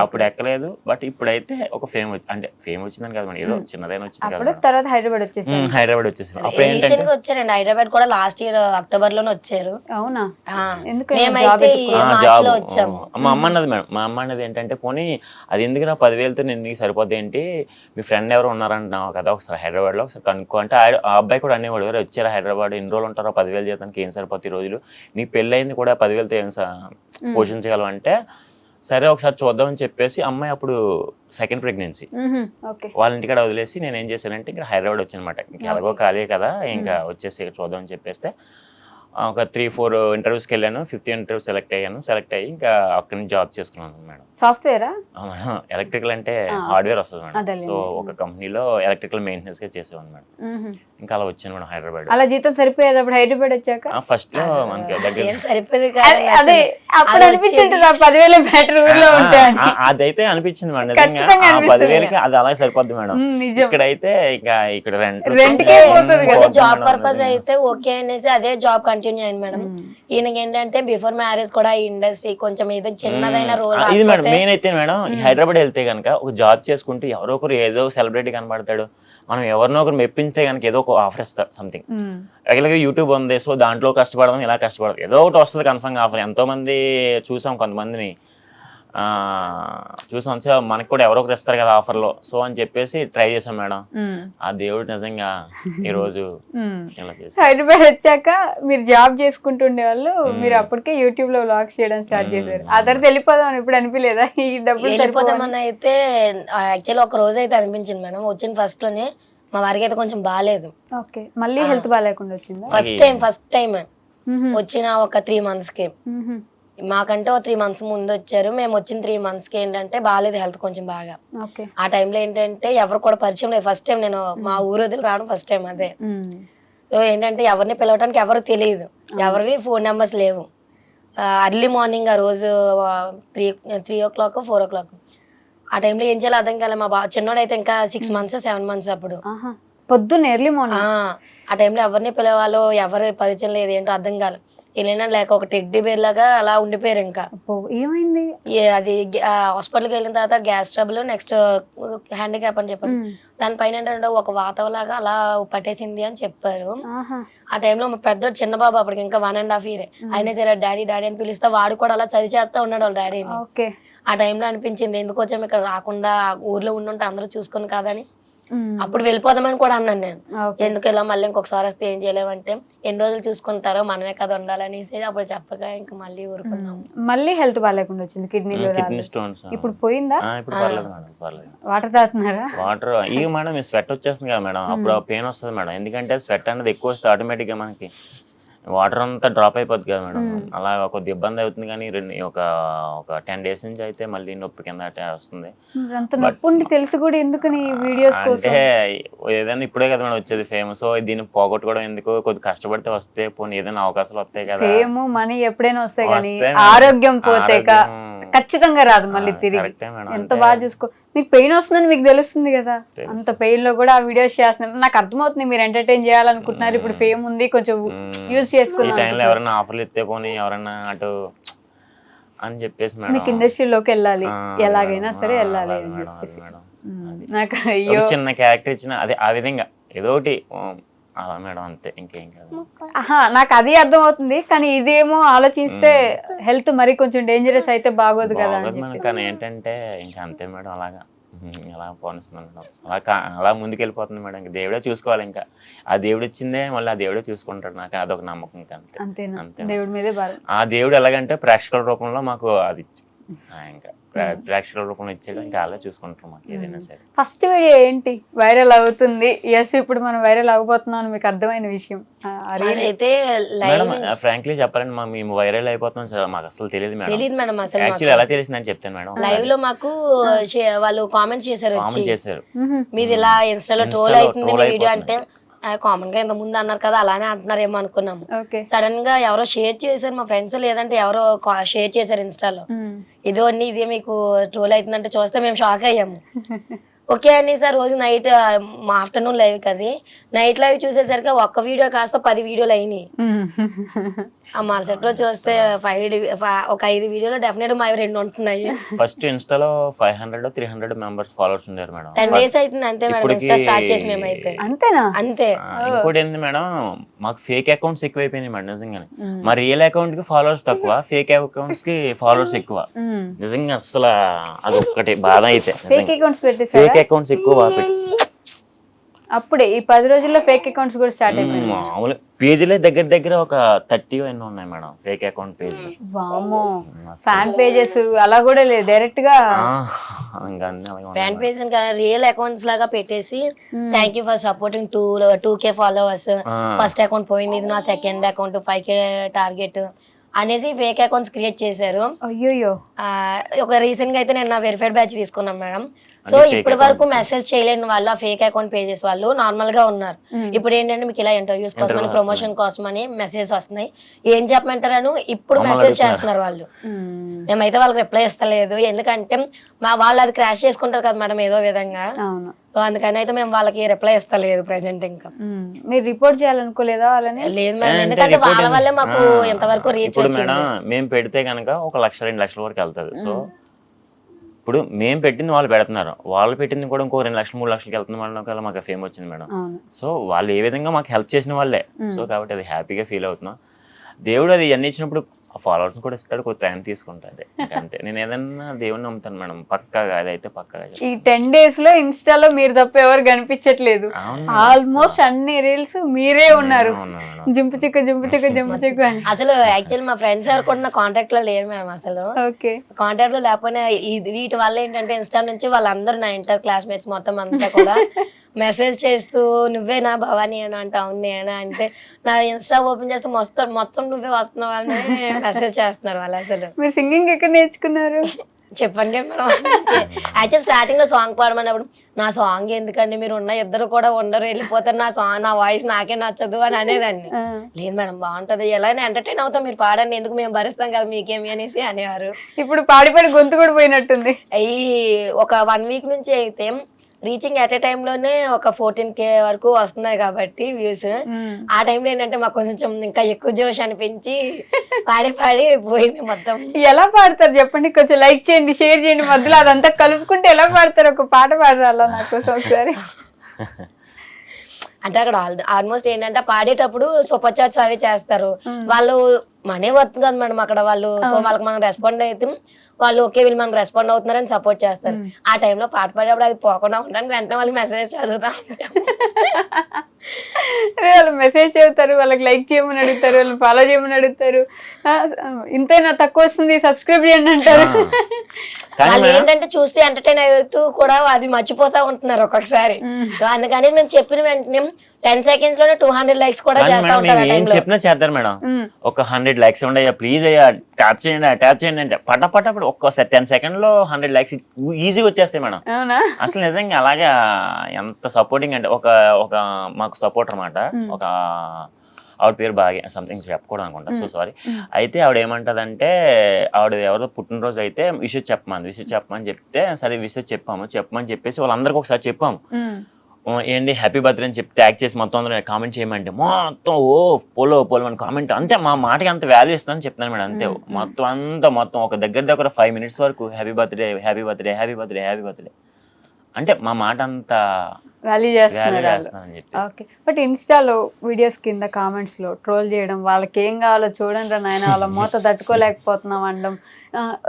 అప్పుడు ఎక్కలేదు. బట్ ఇప్పుడైతే ఒక ఫేమ్ వచ్చిందని కదా మేడం, ఏదో చిన్నదైనా వచ్చింది కదా. తర్వాత హైదరాబాద్ వచ్చేసాను. అప్పుడు ఏంటంటే వచ్చారండి హైదరాబాద్ కూడా, లాస్ట్ ఇయర్ అక్టోబర్ లోనే వచ్చారు. అవునా? మా అమ్మ అన్నది మేడం, మా అమ్మ అన్నది ఏంటంటే పోనీ అది ఎందుకు నా 10,000తో నీకు సరిపోద్ది ఏంటి, మీ ఫ్రెండ్ ఎవరు ఉన్నారంటున్నావు కదా, ఒకసారి హైదరాబాద్ లో ఒకసారి కనుక్కో అంటే ఆ అబ్బాయి కూడా అనేవాడు, ఎవరు వచ్చారా హైదరాబాద్, ఎన్ని రోజులు ఉంటారో 10,000 జీతానికి ఏం సరిపోతాయి రోజులు, నీ పెళ్ళి అయింది కూడా 10,000తో ఏం పోషించగలం అంటే సరే ఒకసారి చూద్దామని చెప్పేసి అమ్మాయి అప్పుడు 2nd ప్రెగ్నెన్సీ వాళ్ళ ఇంటికాడ వదిలేసి నేను ఏం చేశానంటే ఇక్కడ హైదరాబాద్ వచ్చానమాట. ఇంకా ఎలాగో ఖాళీ కదా, ఇంకా వచ్చేసి చూద్దామని చెప్పేస్తే ఒక 3-4 ఇంటర్వ్యూస్కి వెళ్ళాను. 5th ఇంటర్వ్యూ సెలెక్ట్ అయ్యి ఇంకా అక్కడి నుంచి జాబ్ చేసుకున్నాను మేడం. సాఫ్ట్వేరా? మేడం ఎలక్ట్రికల్ అంటే హార్డ్వేర్ వస్తుంది మేడం. అదేలేండి. సో ఒక కంపెనీలో ఎలక్ట్రికల్ మెయింటెనెన్స్ గా చేసేవాడిని మేడం. ఇంకా అలా వచ్చాను మేడం హైదరాబాద్. అలా జీతం సరిపోయేది అప్పుడు హైదరాబాద్ వచ్చాక? ఫస్ట్ లో మనకి దగ్గర ఏం సరిపోయేది అదే అప్పుడు అనిపించింది 10,000 బెటర్ ఊర్లో ఉంటాయని. అదైతే అనిపించింది మేడం. ఖచ్చితంగా నిజంగా అనిపిస్తుంది. 10,000కి అది అలాగే సరిపోద్ది మేడం. నిజం. ఇక్కడైతే ఇంకా ఇక్కడ రెంట్కే పోతుంది కదా. జాబ్ పర్పస్ అయితే ఓకే అనేసి అదే జాబ్ కంటిన్యూ అయింది మేడం. ఈయనకి ఏంటంటే బిఫోర్ మ్యారేజ్ కూడా ఈ ఇండస్ట్రీ కొంచెం ఏదో చిన్నదైన రోల్. ఇది మేడం మెయిన్ అయితే మేడం హైదరాబాద్ వెళ్తే కనుక ఒక జాబ్ చేసుకుంటూ ఎవరో ఒకరు ఏదో సెలబ్రిటీ కనబడతాడు, మనం ఎవరినో ఒకరు మెప్పించే కనుక ఏదో ఒక ఆఫర్ ఇస్తారు సంథింగ్. రెగ్యులర్గా యూట్యూబ్ ఉంది, సో దాంట్లో కష్టపడదాం, ఇలా కష్టపడదాం, ఏదో ఒకటి వస్తుంది కన్ఫర్మ్గా ఆఫర్. ఎంతో మంది చూసాం, కొంతమందిని చూసాం, మనకి కూడా ఎవరో ఒకరు ఇస్తారు కదా ఆఫర్లో, సో అని చెప్పేసి ట్రై చేసాం మేడం. ఆ దేవుడు నిజంగా ఈ రోజు ఇలా చేసి హైదరాబాద్ వచ్చాక మీరు జాబ్ చేసుకుంటుండే వాళ్ళు, మీరు అప్పటికే యూట్యూబ్ లో వ్లాగ్స్ చేయడం స్టార్ట్ చేశారు. ఆ తర్వాత వెళ్ళిపోదాం ఇప్పుడు అనిపించలేదా? ఈ డబ్బులు వెళ్ళిపోదామని అయితే యాక్చువల్లీ ఒక రోజు అయితే అనిపించింది మేడం. వచ్చిన ఫస్ట్ లోనే మా వారికి అయితే కొంచెం బాగాలేదు. ఓకే, మళ్ళీ హెల్త్ బాగాలేకుండా వచ్చిందా? ఫస్ట్ టైం వచ్చిన ఒక 3 months కి, మాకంటే ఒక 3 months ముందు వచ్చారు. మేము వచ్చిన 3 months కి ఏంటంటే బాగాలేదు హెల్త్ కొంచెం బాగా. ఆ టైంలో ఏంటంటే ఎవరు కూడా పరిచయం లేదు. ఫస్ట్ టైం నేను మా ఊరు వదిలి రావడం ఫస్ట్ టైం అదే. సో ఏంటంటే ఎవరిని పిలవడానికి ఎవరు తెలియదు, ఎవరివి ఫోన్ నెంబర్స్ లేవు. అర్లీ మార్నింగ్ ఆ రోజు 3 o'clock 4 o'clock ఆ టైంలో ఏం చేయాలో అర్థం కాలే. మా చిన్నోడు అయితే ఇంకా 6 months 7 months అప్పుడు. పొద్దున్న ఎర్లీ మార్నింగ్ ఆ టైంలో ఎవరిని పిలవాలో ఎవరి పరిచయం లేదు, ఏంటో అర్థం కాలేదు. వెళ్ళినా లేక ఒక టెడ్డీ బేర్ లాగా అలా ఉండిపోయారు. ఇంకా ఏమైంది అది హాస్పిటల్కి వెళ్ళిన తర్వాత గ్యాస్ ట్రబుల్, నెక్స్ట్ హ్యాండిక్యాప్ అని చెప్పారు. దానిపైన ఏంటంటే ఒక వాతావలాగా అలా పట్టేసింది అని చెప్పారు. ఆ టైంలో మా పెద్ద చిన్న బాబు అప్పటికి ఇంకా 1.5 year. అయినా సరే డాడీ డాడీ అని పిలుస్తా వాడు కూడా అలా చది చేస్తా ఉన్నాడు వాళ్ళ డాడీని. ఆ టైంలో అనిపించింది ఎందుకు వచ్చాము ఇక్కడ, రాకుండా ఊర్లో ఉండుంటే అందరూ చూసుకుని కాదని. అప్పుడు వెళ్ళిపోదామని కూడా అన్నాను నేను. ఎందుకు ఇలా మళ్ళీ ఇంకొకసారి వస్తే ఏం చేయలేమంటే ఎన్ని రోజులు చూసుకుంటారో మనమే కదా ఉండాలనేసి అప్పుడు చెప్పగా ఇంకా మళ్ళీ ఊరుకున్నాము. మళ్ళీ హెల్త్ బాగాలేకుండా వచ్చింది, కిడ్నీ స్టోన్స్. ఇప్పుడు పోయిందా? ఇప్పుడు పర్లేదు మేడం, పర్లేదు. వాటర్ తాగుతున్నారా? వాటర్ ఇవి మేడం స్వెట్ వచ్చేస్తుంది కదా మేడం, అప్పుడు పెయిన్ వస్తుంది మేడం. ఎందుకంటే స్వెట్ అనేది ఎక్కువ వస్తే ఆటోమేటిక్గా మనకి వాటర్ అంతా డ్రాప్ అయిపోద్ది కదా మేడం. అలా కొద్ది ఇబ్బంది అవుతుంది. కానీ ఒక 10 days నుంచి అయితే మళ్ళీ నొప్పి కింద వస్తుంది. తెలుసు కూడా ఎందుకని వీడియోస్ అంటే ఏదైనా ఇప్పుడే కదా మేడం వచ్చేది ఫేమ్, సో దీన్ని పోగొట్టుకోవడం ఎందుకు, కొద్ది కష్టపడితే వస్తే పోనీ ఏదైనా అవకాశాలు వస్తాయి కదా. ఫేమ్ మనీ ఎప్పుడైనా వస్తాయి కానీ ఆరోగ్యం పోతే ఖచ్చితంగా రాదు మళ్ళీ తిరిగి. ఎంత బాగా చూసుకో, మీకు పెయిన్ వస్తుందని మీకు తెలుస్తుంది కదా, అంత పెయిన్ లో కూడా ఆ వీడియోస్ చేస్తున్నారు. నాకు అర్థమవుతుంది మీరు ఎంటర్టైన్ చేయాలనుకుంటున్నారు, ఇప్పుడు ఫేమ్ ఉంది కొంచెం యూజ్ చేసుకున్నారు. ఎవరైనా ఆఫర్లు ఇస్తే పోనీ ఎవరైనా అటు అని చెప్పేసి మీకు ఇండస్ట్రీలోకి వెళ్ళాలి, ఎలాగైనా సరే వెళ్ళాలి అని చెప్పేసి. నాకు అయ్యో చిన్న క్యారెక్టర్ ఇచ్చిన అదే ఆ విధంగా ఏదో ఒకటి అలా మేడం, అంతే, ఇంకేం కాదు. నాకు అది అర్థం అవుతుంది, కానీ ఇదేమో ఆలోచిస్తే హెల్త్ మరి కొంచెం డేంజరస్ అయితే బాగోదు కదా. కానీ ఏంటంటే ఇంకా అంతే మేడం, అలాగా అలా పోనిస్తున్నాను మేడం, అలా ముందుకెళ్ళిపోతుంది మేడం. ఇంకా దేవుడే చూసుకోవాలి, ఇంకా ఆ దేవుడు ఇచ్చిందే మళ్ళీ ఆ దేవుడే చూసుకుంటాడు. నాకు అదొక నమ్మకం. ఇంకా అంతే, దేవుడి మీదే భారం. ఆ దేవుడు ఎలాగంటే ప్రేక్షకుల రూపంలో మాకు అది ఇంకా ప్రేక్షకుల రూపంలో ఇచ్చాడు, ఇంకా అలా చూసుకుంటాం మాకు ఏదైనా సరే. ఫస్ట్ వీడియో ఏంటి వైరల్ అవుతుంది, ఎస్ ఇప్పుడు మనం వైరల్ అవబోతున్నాం మీకు అర్థమైన విషయం అయితే ఫ్రాంక్లీ చెప్పాలంటే మేము వైరల్ అయిపోతున్నాం మాకు అసలు తెలియదు మేడం. యాక్చువల్లీ ఎలా తెలిసిందని చెప్తాను మేడం. లైవ్ లో మాకు వాళ్ళు కామెంట్ చేశారు, మీది ఇలా ఇన్స్టాలో ట్రోల్ అవుతుంది వీడియో అంటే కామన్ గా ఇంత ముందు అన్నారు కదా అలానే అంటున్నారేమో అనుకున్నాము. సడన్ గా ఎవరో షేర్ చేశారు మా ఫ్రెండ్స్, లేదంటే ఎవరో షేర్ చేశారు ఇన్స్టాలో, ఇదో అన్ని ఇదే మీకు ట్రోల్ అవుతుందంటే చూస్తే మేము షాక్ అయ్యాము. ఓకే అని సార్ రోజు నైట్ మా ఆఫ్టర్నూన్ లైవ్ కది నైట్ లైవ్ చూసేసరికి ఒక్క వీడియో కాస్త 10 వీడియోలు అయినాయి. ఆ మరుసటి రోజు చూస్తే 5 వీడియోలో డెఫినెట్ మా 2 ఉంటున్నాయి. ఫస్ట్ ఇన్స్టాలో 500-300 మెంబర్స్ ఫాలోవర్స్ ఉన్నారు మేడం. 10 days అవుతుంది అంతే మేడం ఇన్స్టా స్టార్ట్ చేసి మేమైతే. అంతేనా? అంతే. ఇంకోటి ఏంది మేడం, మాకు ఫేక్ అకౌంట్స్ ఎక్కువైపోయినాయి మేడం నిజంగానే. మా రియల్ అకౌంట్ కి ఫాలోవర్స్ తక్కువ, ఫేక్ అకౌంట్స్ కి ఫాలోవర్స్ ఎక్కువ. నిజంగా అసలు అది ఒక్కటి బాధ. అయితే ఫేక్ అకౌంట్స్ ఎక్కువ అప్పుడే ఈ 10 రోజుల్లో ఫేక్ అకౌంట్స్ కూడా స్టార్ట్ అయిపోయాయి. మామూలు పేజీలే దగ్గర దగ్గర ఒక 30 ఎన్నో ఉన్నాయి మేడం ఫేక్ అకౌంట్ పేజీలు. వామో, ఫ్యాన్ పేజెస్ అలా కూడా లేదు, డైరెక్ట్ గా ఫ్యాన్ పేజ్ రియల్ అకౌంట్స్ లాగా పెట్టేసి thank you for supporting 2K followers, first account పోయింది, ఇది నా సెకండ్ అకౌంట్ 5K టార్గెట్ అనేసి ఫేక్ అకౌంట్స్ క్రియేట్ చేశారు. అయ్యో, ఒక రీసెంట్ గా అయితే నేను నా వెరిఫైడ్ బ్యాచ్ తీసుకున్నాం మేడం. సో ఇప్పటి వరకు మెసేజ్ చేయలేని వాళ్ళు ఆ ఫేక్ అకౌంట్ పేజెస్ వాళ్ళు నార్మల్ గా ఉన్నారు. ఇప్పుడు ఏంటంటే మీకు ఇలా ఇంటర్వ్యూస్ కోసమని ప్రమోషన్ కోసమని మెసేజ్ వస్తున్నాయి, ఏం చెప్పమంటారని ఇప్పుడు మెసేజ్ చేస్తున్నారు వాళ్ళు. మేమైతే వాళ్ళకి రిప్లై ఇస్తలేదు, ఎందుకంటే వాళ్ళు అది క్రాష్ చేసుకుంటారు కదా మేడం ఏదో విధంగా. సో అందుకని అయితే మేము వాళ్ళకి రిప్లై ఇస్తలేదు ప్రెసెంట్. ఇంకా మీరు రిపోర్ట్ చేయాలనుకోలేదా వాళ్ళని? లేదు మేడం, ఎందుకంటే వాళ్ళ వల్లే మాకు ఎంతవరకు రీచ్ వచ్చింది. మేము పెడితే కనుక 1 లక్ష 2 లక్షల వరకు వెళ్తుంది. సో ఇప్పుడు మేము పెట్టింది వాళ్ళు పెడుతున్నారు, వాళ్ళు పెట్టింది కూడా ఇంకో 2 లక్షలు 3 లక్షలకి వెళ్తున్న వాళ్ళ మాకు ఫేమ్ వచ్చింది మేడం. సో వాళ్ళు ఏ విధంగా మాకు హెల్ప్ చేసిన వాళ్ళే. సో కాబట్టి అది హ్యాపీగా ఫీల్ అవుతున్నాం. దేవుడు అది అన్ని ఇచ్చినప్పుడు ఫాలోవర్స్ కూడా ఇస్తాడు, కొంత టైం తీసుకుంటాడు అంతే. నేను ఏదన్నా దేవుడిని నమ్ముతాను మేడం, పక్కాగా అదైతే పక్కాగా. ఈ 10 days లో ఇన్స్టాలో మీరు తప్ప ఎవరు కనిపించట్లేదు, ఆల్మోస్ట్ అన్ని రీల్స్ మీరే ఉన్నారు, జింపు చిక్కు అని. అసలు యాక్చువల్లీ మా ఫ్రెండ్స్ ఎవరు కూడా నా కాంటాక్ట్ లో లేరు మేడం. అసలు కాంటాక్ట్ లో లేకపోయినా వీటి వల్ల ఏంటంటే ఇన్స్టా నుంచి వాళ్ళందరూ నా ఇంటర్ క్లాస్మేట్స్ మొత్తం అంతా కూడా మెసేజ్ చేస్తూ నువ్వేనా భవానీ అని అంటే అవును నేనా అంటే నా ఇన్స్టా ఓపెన్ చేస్తే మొత్తం నువ్వే వస్తున్నావు అని మెసేజ్ చేస్తున్నారు వాళ్ళు. అసలు మీరు సింగింగ్ ఎక్కడ నేర్చుకున్నారు చెప్పండి మేడం. యాక్చువల్ స్టార్టింగ్ లో సాంగ్ పాడమన్నప్పుడు నా సాంగ్ ఎందుకండి, మీరు ఉన్న ఇద్దరు కూడా ఉండరు, వెళ్ళిపోతారు, నా వాయిస్ నాకే నచ్చదు అని అనేదాన్ని. లేదు మేడం బాగుంటది, ఎలా ఎంటర్టైన్ అవుతాం, మీరు పాడండి, ఎందుకు మేము భరిస్తాం కదా మీకేమి అనేసి అనేవారు. ఇప్పుడు పాడి గొంతు కూడా పోయినట్టుంది. ఈ ఒక 1 week నుంచి అయితే రీచింగ్ ఎట్ ఏ టైమ్ లోనే ఒక 14K వరకు వస్తున్నాయి కాబట్టి వ్యూస్. ఆ టైంలో ఏంటంటే మాకు కొంచెం ఇంకా ఎక్కువ జోష్ అనిపించి పాడి పోయింది మొత్తం. ఎలా పాడతారు చెప్పండి, కొంచెం లైక్ చేయండి, షేర్ చేయండి, మధ్యలో అదంతా కలుపుకుంటే ఎలా పాడతారు, ఒక పాట పాడరాలా నాకు ఒకసారి? అంటే అక్కడ ఆల్మోస్ట్ ఏంటంటే పాడేటప్పుడు సూపర్ చాట్స్ అవి చేస్తారు, వాళ్ళు మనీ వర్త్ కదా మేడం అక్కడ వాళ్ళు. సో వాళ్ళకి మనం రెస్పాండ్ అయితే వాళ్ళు ఓకే వీళ్ళు మనకు రెస్పాండ్ అవుతున్నారని సపోర్ట్ చేస్తారు. ఆ టైంలో పాట పాడేప్పుడు అది పోకుండా ఉండడానికి వెంటనే వాళ్ళకి మెసేజ్ చదువుతా వాళ్ళు మెసేజ్ చదువుతారు, వాళ్ళకి లైక్ చేయమని అడుగుతారు, వాళ్ళు ఫాలో చేయమని అడుగుతారు, ఇంతైనా తక్కువ వస్తుంది సబ్స్క్రైబ్ చేయండి అంటారు. వాళ్ళు ఏంటంటే చూస్తే ఎంటర్టైన్ అవుతూ కూడా అది మర్చిపోతా ఉంటున్నారు ఒక్కొక్కసారి. సో అందుకని మేము చెప్పిన వెంటనే 10 seconds లోనే 200 likes కూడా చేస్తా ఉంటారు. ఏం చెప్పినా చేస్తారు మేడం. ఒక 100 likes ఉండయ్యా ప్లీజ్ అయ్యా ట్యాప్ చేయండి అంటే పటపటప్పుడు ఒక్కసారి 10 seconds లో 100 likes ఈజీగా వచ్చేస్తాయి మేడం. అసలు నిజంగా అలాగే ఎంత సపోర్టింగ్ అంటే ఒక మాకు సపోర్ట్ అనమాట. ఒక ఆవిడ పేరు బాగా సంథింగ్ చెప్పకూడదు అనుకుంటా, సో సారీ. అయితే ఆవిడ ఏమంటదంటే ఆవిడ ఎవరో పుట్టినరోజు అయితే విషయం చెప్పమని చెప్తే సరే విషయం చెప్పమని చెప్పేసి వాళ్ళందరికీ ఒకసారి చెప్పాము. ఏంటి హ్యాపీ బర్త్డే అని చెప్పి ట్యాగ్ చేసి మొత్తం అందరూ కామెంట్ చేయమంటే మొత్తం పోలో అని కామెంట్. అంతే మా మాటకి అంత వాల్యూ ఇస్తానని చెప్తాను మేడం. అంతే మొత్తం ఒక దగ్గర 5 minutes వరకు హ్యాపీ బర్త్డే అంటే మా మాట అంతా వాల్యూ చేస్తున్నారని చెప్పి. ఓకే, బట్ ఇన్స్టాలో వీడియోస్ కింద కామెంట్స్ లో ట్రోల్ చేయడం, వాళ్ళకి ఏం కావాలో చూడండి రా నాయన, వాళ్ళ మూత తట్టుకోలేకపోతున్నాం అనడం.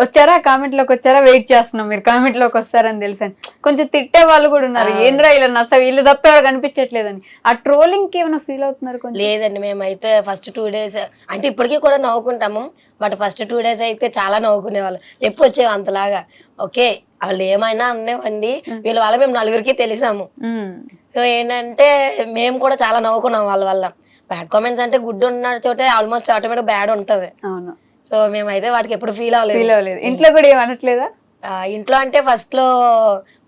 వచ్చారా కామెంట్ లోకి వచ్చారా, వెయిట్ చేస్తున్నాం మీరు కామెంట్ లోకి వస్తారని తెలుసని. కొంచెం తిట్టే వాళ్ళు కూడా ఉన్నారు, ఏంద్రా ఇలా నచ్చ వీళ్ళు తప్ప ఎవరు కనిపించట్లేదని. ఆ ట్రోలింగ్ కి ఏమైనా ఫీల్ అవుతున్నారు? కొంచెం లేదండి, మేమైతే ఫస్ట్ 2 days అంటే ఇప్పటికీ కూడా నవ్వుకుంటాము, బట్ ఫస్ట్ 2 days అయితే చాలా నవ్వుకునే వాళ్ళు. ఎప్పుడు వచ్చేవి అంతలాగా ఓకే వాళ్ళు ఏమైనా అనేవండి, వీళ్ళ వల్ల మేము 4గురికి తెలిసాము. సో ఏంటంటే మేము కూడా చాలా నవ్వుకున్నాం వాళ్ళ వల్ల. బ్యాడ్ కామెంట్స్ అంటే గుడ్ ఉన్న చోటే ఆల్మోస్ట్ ఆటోమేటిక్ బ్యాడ్ ఉంటది. అవును. సో మేమైతే వాటికి ఎప్పుడు ఫీల్ అవ్వలేదు. ఇంట్లో కూడా ఏమనట్లేదా? ఇంట్లో అంటే ఫస్ట్ లో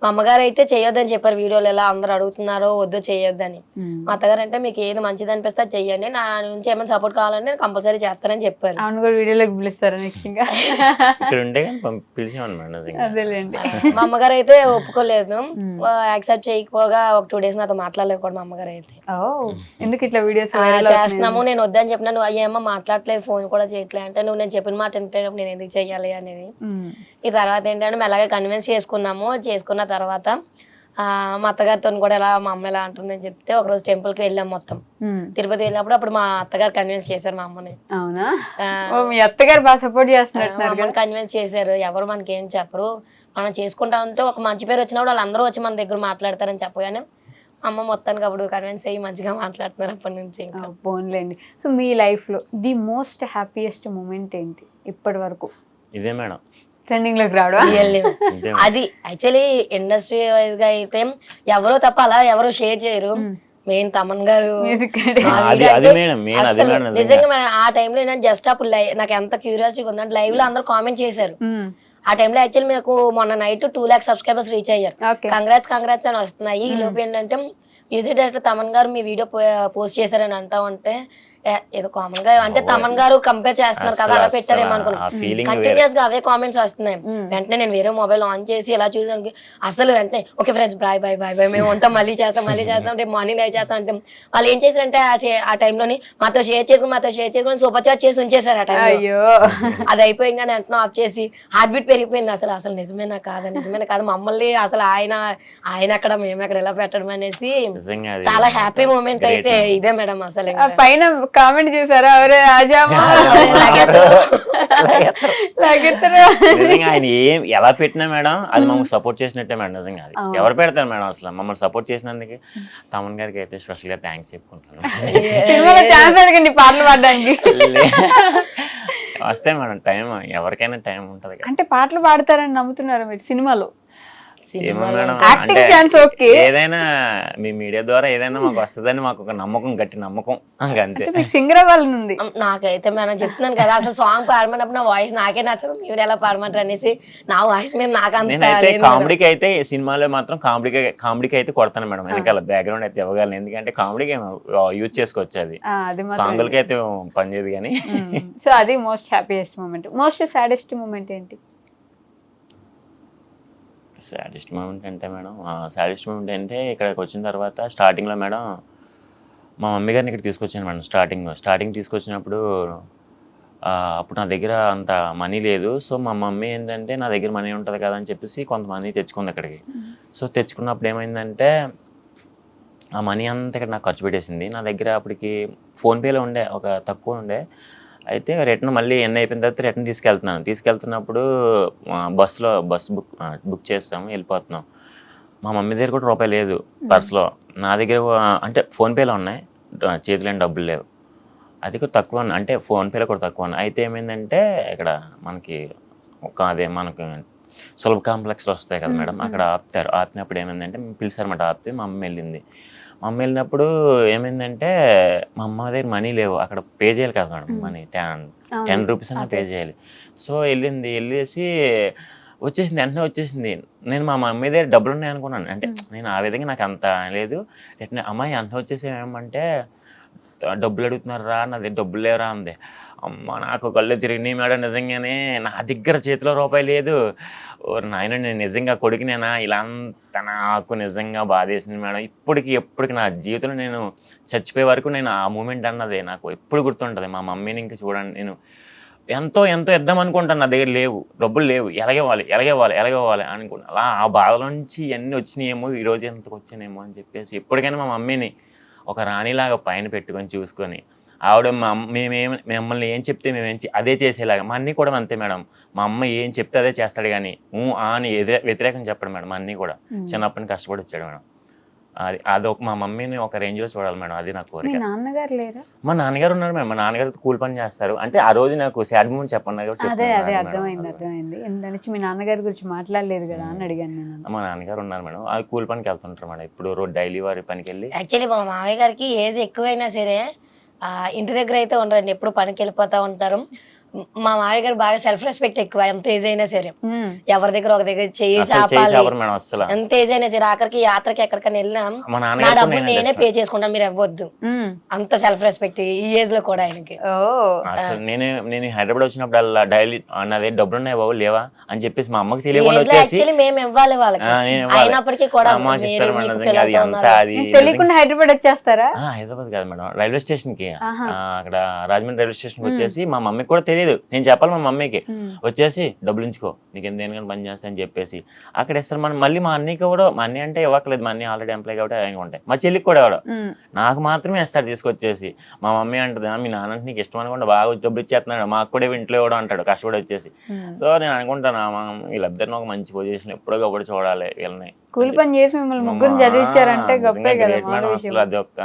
మా అమ్మగారు అయితే చేయొద్దని చెప్పారు, వీడియోలు ఎలా అందరు అడుగుతున్నారో వద్దు చేయొద్దని. మా అత్తగారు అంటే మీకు ఏది మంచిది అనిపిస్తే చెయ్యండి, నా నుంచి ఏమైనా సపోర్ట్ కావాలంటే కంపల్సరీ చేస్తానని చెప్పారు. అవును, కూడా వీడియోలోకి పిలుస్తారా నెక్స్ట్? అదేలేండి. మా అమ్మగారు అయితే ఒప్పుకోలేదు, యాక్సెప్ట్ చేయకపోగా ఒక 2 days నాతో మాట్లాడలేకపోవడం మా అమ్మగారు అయితే. ఎందుకు ఇట్లా వీడియోస్ చేస్తున్నాము నేను వద్దని చెప్పినా, నువ్వు అయ్యేమో మాట్లాడలేదు, ఫోన్ కూడా చేయట్లేదు అంటే, నువ్వు నేను చెప్పిన మాట వింటే నేను ఎందుకు చెయ్యాలి అనేది. ఈ తర్వాత ఏంటంటే మెల్లగా కన్విన్స్ చేసుకున్న తర్వాత మా అత్తగారితో కూడా ఎలా మా అమ్మ ఎలా అంటుందని చెప్తే ఒకరోజు టెంపుల్ కి వెళ్ళాం మొత్తం. తిరుపతి వెళ్ళినప్పుడు అప్పుడు మా అత్తగారు కన్విన్స్ చేశారు మా అమ్మని. అవునా? మీ అత్తగారు బాగా సపోర్ట్ చేస్తున్నారు. కన్విన్స్ చేశారు, ఎవరు మనకి ఏం చెప్పరు, మనం చేసుకుంటా ఉంటే ఒక మంచి పేరు వచ్చినప్పుడు వాళ్ళందరూ వచ్చి మన దగ్గర మాట్లాడతారని చెప్పగానే అమ్మ మొత్తానికి అప్పుడు కన్విన్స్ అయ్యి మంచిగా మాట్లాడుతున్నారు అప్పటి నుంచి ఇంకా. పోన్లేండి. సో మీ లైఫ్లో ది మోస్ట్ హ్యాపీయెస్ట్ మూమెంట్ ఏంటి ఇప్పటి వరకు? ఇదే మేడం. ట్రెండింగ్ లోకి రావడం. Really. ఇదే అది యాక్చువల్లీ ఇండస్ట్రీ వైజ్ గా అయితే ఎవరో తప్ప అలా ఎవరు షేర్ చేయరు. మెయిన్ తమన్ గారు మ్యూజిక్ ఆ అది video అది అయితే మేడం మెయిన్ అదే అసలు మేడం నిజంగా ఆ టైంలో నేను జస్ట్ అప్పుడు నాకు ఎంత క్యూరియాసిటీ ఉందంటే లైవ్ లో అందరూ కామెంట్ చేశారు. ఆ టైంలో యాక్చువల్లీ మీకు మొన్న నైట్ 2 lakhs సబ్స్క్రైబర్స్ రీచ్ అయ్యారు. ఓకే. కంగ్రాట్స్ అని వస్తున్నాయి. ఈ లోపు ఏంటంటే మ్యూజిక్ డైరెక్టర్ తమన్ గారు మీ వీడియో పోస్ట్ చేశారని అంటా ఉంటే ఏదో కామన్ గా అంటే తమన్ గారు కంపేర్ చేస్తున్నారు కదా అలా పెట్టారేమో అనుకున్నాను. కంటిన్యూస్ గా అవే కామెంట్స్ వస్తున్నాయి. వెంటనే నేను వేరే మొబైల్ ఆన్ చేసి ఇలా చూసానికి అసలు వెంటనే okay friends bye bye bye bye మేము ఉంటాం మళ్ళీ చేస్తాం రేపు మార్నింగ్ లైవ్ చేస్తాం అంటే వాళ్ళు ఏం చేశారంటే ఆ టైంలోని మాతో షేర్ చేసుకుని సూపర్ చాట్ చేసి ఉంచేశారు ఆ టైంలో. అయ్యో. అది అయిపోయిందని వెంటనే ఆఫ్ చేసి హార్ట్ బీట్ పెరిగిపోయింది. అసలు నిజమేనా కాదు మమ్మల్ని అసలు ఆయన అక్కడ మేము అక్కడ ఎలా పెట్టడం అనేసి చాలా హ్యాపీ మూమెంట్ అయితే ఇదే మేడం. అసలు ఆ పైన కామెంట్ చూసారా? అవరే ఆజామా నిజంగా ఆయన ఏం ఎలా పెట్టినా మేడం అది మమ్మల్ని సపోర్ట్ చేసినట్టే మేడం. నిజంగా అది ఎవరు పెడతారు మేడం అసలు మమ్మల్ని సపోర్ట్ చేసినందుకు తమన్ గారికి అయితే స్పెషల్ గా థ్యాంక్స్ చెప్పుకుంటాను. సినిమాలో ఛాన్స్ అడగండి పాటలు పాడడానికి. వస్తే మేడం టైం ఎవరికైనా టైం ఉంటది కదా. అంటే పాటలు పాడతారని నమ్ముతున్నారు మీరు సినిమాలో? ఏమో మేడం యాక్టింగ్ ఛాన్స్ ఓకే. ఏదైనా మీ మీడియా ద్వారా ఏదైనా మాకు వస్తుందని మాకు ఒక నమ్మకం, గట్టి నమ్మకం అంతే. మీకు సింగర్ అవ్వాలని ఉంది? నాకైతే మనం చెప్తున్నాను కదా అసలు సాంగ్ పాడమన్నప్పుడు నా వాయిస్ నాకే నచ్చదు. మీరు ఎలా పాడమంటారు అనేసి నా వాయిస్ మీద నాకు నేనైతే కామెడీకి అయితే సినిమాలో మాత్రం కామెడీకి అయితే కొడతాను మేడం. వెనకాల బ్యాక్గ్రౌండ్ అయితే ఇవ్వగలను ఎందుకంటే కామెడీకి యూజ్ చేసుకోవచ్చు. అది సాంగులకి అయితే పనిచేయదు కానీ. సో అది most happiest moment. Most saddest moment ఏంటి? సాడెస్ట్ మూమెంట్ అంటే మేడం సాడెస్ట్ మూమెంట్ అంటే ఇక్కడికి వచ్చిన తర్వాత స్టార్టింగ్లో మేడం మా మమ్మీ గారిని ఇక్కడ తీసుకొచ్చాను మేడం. స్టార్టింగ్ తీసుకొచ్చినప్పుడు అప్పుడు నా దగ్గర అంత మనీ లేదు. సో మా మమ్మీ ఏంటంటే నా దగ్గర మనీ ఉంటుంది కదా అని చెప్పేసి కొంత మనీ తెచ్చుకుంది ఇక్కడికి. సో తెచ్చుకున్నప్పుడు ఏమైందంటే ఆ మనీ అంతా ఇక్కడ నాకు ఖర్చు పెట్టేసింది. నా దగ్గర అప్పటికి ఫోన్పేలో ఉండే ఒక తక్కువ ఉండే. అయితే రిటర్న్ మళ్ళీ ఎన్ని అయిపోయిన తర్వాత రిటర్న్ తీసుకెళ్తున్నప్పుడు బస్ బుక్ చేస్తాము వెళ్ళిపోతున్నాం. మా మమ్మీ దగ్గర కూడా రూపాయి లేదు పర్స్లో. నా దగ్గర అంటే ఫోన్పేలో ఉన్నాయి, చేతిలో డబ్బులు లేవు. అది కూడా తక్కువ అంటే ఫోన్పేలో కూడా తక్కువ ఉన్నాయి. అయితే ఏమైందంటే ఇక్కడ మనకి అదే మనకు సులభ కాంప్లెక్స్లో వస్తాయి కదా మేడం, అక్కడ ఆపినప్పుడు ఏమైందంటే పిలిచారన్నమాట. ఆపితే మా అమ్మ వెళ్ళింది. మా అమ్మ వెళ్ళినప్పుడు ఏమైందంటే మా అమ్మ దగ్గర మనీ లేవు, అక్కడ పే చేయాలి కదా మేడం మనీ 10 రూపీస్ అన్నా పే చేయాలి. సో వెళ్ళేసి వెంటనే వచ్చేసింది. నేను మా మమ్మీ దగ్గర డబ్బులు ఉన్నాయి అనుకున్నాను. అంటే నేను ఆ విధంగా నాకు అంత లేదు. అమ్మాయి అంత వచ్చేసి ఏమంటే డబ్బులు అడుగుతున్నారా, నా దగ్గర డబ్బులు లేవరా అంది. అమ్మ నాకు కళ్ళు తిరిగినాయి మేడం. నిజంగానే నా దగ్గర చేతిలో రూపాయి లేదు. నాయన నేను నిజంగా కొడుకునేనా ఇలా అంత నాకు నిజంగా బాధేసింది మేడం. ఎప్పటికి నా జీవితంలో నేను చచ్చిపోయే వరకు నేను ఆ మూమెంట్ అన్నది నాకు ఎప్పుడు గుర్తుంటుంది. మా మమ్మీని ఇంకా చూడండి నేను ఎంతో ఇద్దాం అనుకుంటాను, నా దగ్గర లేవు, డబ్బులు లేవు, ఎలాగేవాలి అనుకుంటా. అలా ఆ బాధల నుంచి ఇవన్నీ వచ్చినాయేమో, ఈరోజు ఎంతకు వచ్చానేమో అని చెప్పేసి ఎప్పటికైనా మా మమ్మీని ఒక రాణిలాగా పైన పెట్టుకొని చూసుకొని ఆవిడ మిమ్మల్ని ఏం చెప్తే అదే చేసేలాగా. మా అన్నీ కూడా అంతే మేడం. మా అమ్మ ఏం చెప్తే అదే చేస్తాడు కానీ అని వ్యతిరేకం చెప్పడు మేడం. మా అన్నీ కూడా చిన్నప్పటి నుంచి కష్టపడి వచ్చాడు మేడం. అదొక మా మమ్మీని ఒక రేంజ్లో చూడాలి మేడం, అది నా కోరిక. నాన్నగారు లేరా? మా నాన్నగారు ఉన్నారు మేడం. మా నాన్నగారు కూలి పని చేస్తారు. అంటే ఆ రోజు నాకు సాడ్ మూమెంట్ చెప్పండి. అదే అర్థమైంది. ఎందుకంటే మీ నాన్నగారి గురించి మాట్లాడలేదు కదా అని అడిగాను నేను. మా నాన్నగారు ఉన్నారు మేడం, అది కూలి పనికి వెళ్తుంటారు మేడం. ఇప్పుడు డైలీ వారి పనికి వెళ్ళి. యాక్చువల్లీ మా మామయ్య గారికి ఏజ్ ఎక్కువైనా సరే ఇంటి దగ్గర అయితే ఉండరండి, ఎప్పుడు పనికి వెళ్ళిపోతా ఉంటారు. మా మామయ్య గారు బాగా సెల్ఫ్ రెస్పెక్ట్ ఎక్కువ, ఎంత ఏజ్ అయినా సరే. ఎవరి దగ్గర ఒక దగ్గర చేయి చాపాలి, ఎంత ఏజ్ అయినా సరే. ఆఖరికి యాత్రకి ఎక్కడికైనా వెళ్ళినా నా డబ్బులు నేనే పే చేసుకుంటాను, మీరు ఇవ్వద్దు, అంత సెల్ఫ్ రెస్పెక్ట్ ఈ ఏజ్ లో కూడా ఆయనకి. నేను హైదరాబాద్ వచ్చినప్పుడు అలా డైలీ నా దగ్గర డబ్బులు ఉన్నాయి బాబు లేవా అని చెప్పేసి మా అమ్మకి తెలియకుండా యాక్చువల్లీ మేము ఇవ్వాలి వాళ్ళకి, అయినప్పటికీ కూడా తెలియకుండా హైదరాబాద్ వచ్చేస్తారా? హైదరాబాద్ కాదు మేడం, రైల్వే స్టేషన్ కి, అక్కడ రాజమండ్రి రైల్వే స్టేషన్ వచ్చేసి మా మమ్మీకి కూడా తెలియదు. నేను చెప్పాలి మా మమ్మీకి, వచ్చేసి డబ్బులు ఉంచుకో నీకు దేనికైనా పని చేస్తా అని చెప్పేసి అక్కడ ఇస్తారు. మనం మళ్ళీ మా అన్నయ్యకి కూడా, మా అన్నయ్య అంటే ఇవ్వట్లేదు, మా అన్నయ్య ఆల్రెడీ ఎంప్లాయ్ కాబట్టి ఆయన ఉంటాయి. మా చెల్లికి కూడా ఇవ్వడం, నాకు మాత్రమే ఇస్తాడు తీసుకొచ్చేసి. మా మమ్మీ అంటుంది మీ నాన్న నీకు ఇష్టం అనుకుంటే బాగా డబ్బులు ఇచ్చేస్తున్నాడు, మాకు కూడా ఇంట్లో ఇవ్వడం అంటాడు కష్టపడి వచ్చేసి. సో నేను అనుకుంటాను వీళ్ళిద్దరిని ఒక మంచి పొజిషన్ ఎప్పుడో ఒకటి చూడాలి వీళ్ళని కూలి పని చేసి మిమ్మల్ని ముగ్గురు చదివించారంటే గొప్పే కదా గ్రేట్ మేడం, మామూలు అసలు విషయం. అది ఒక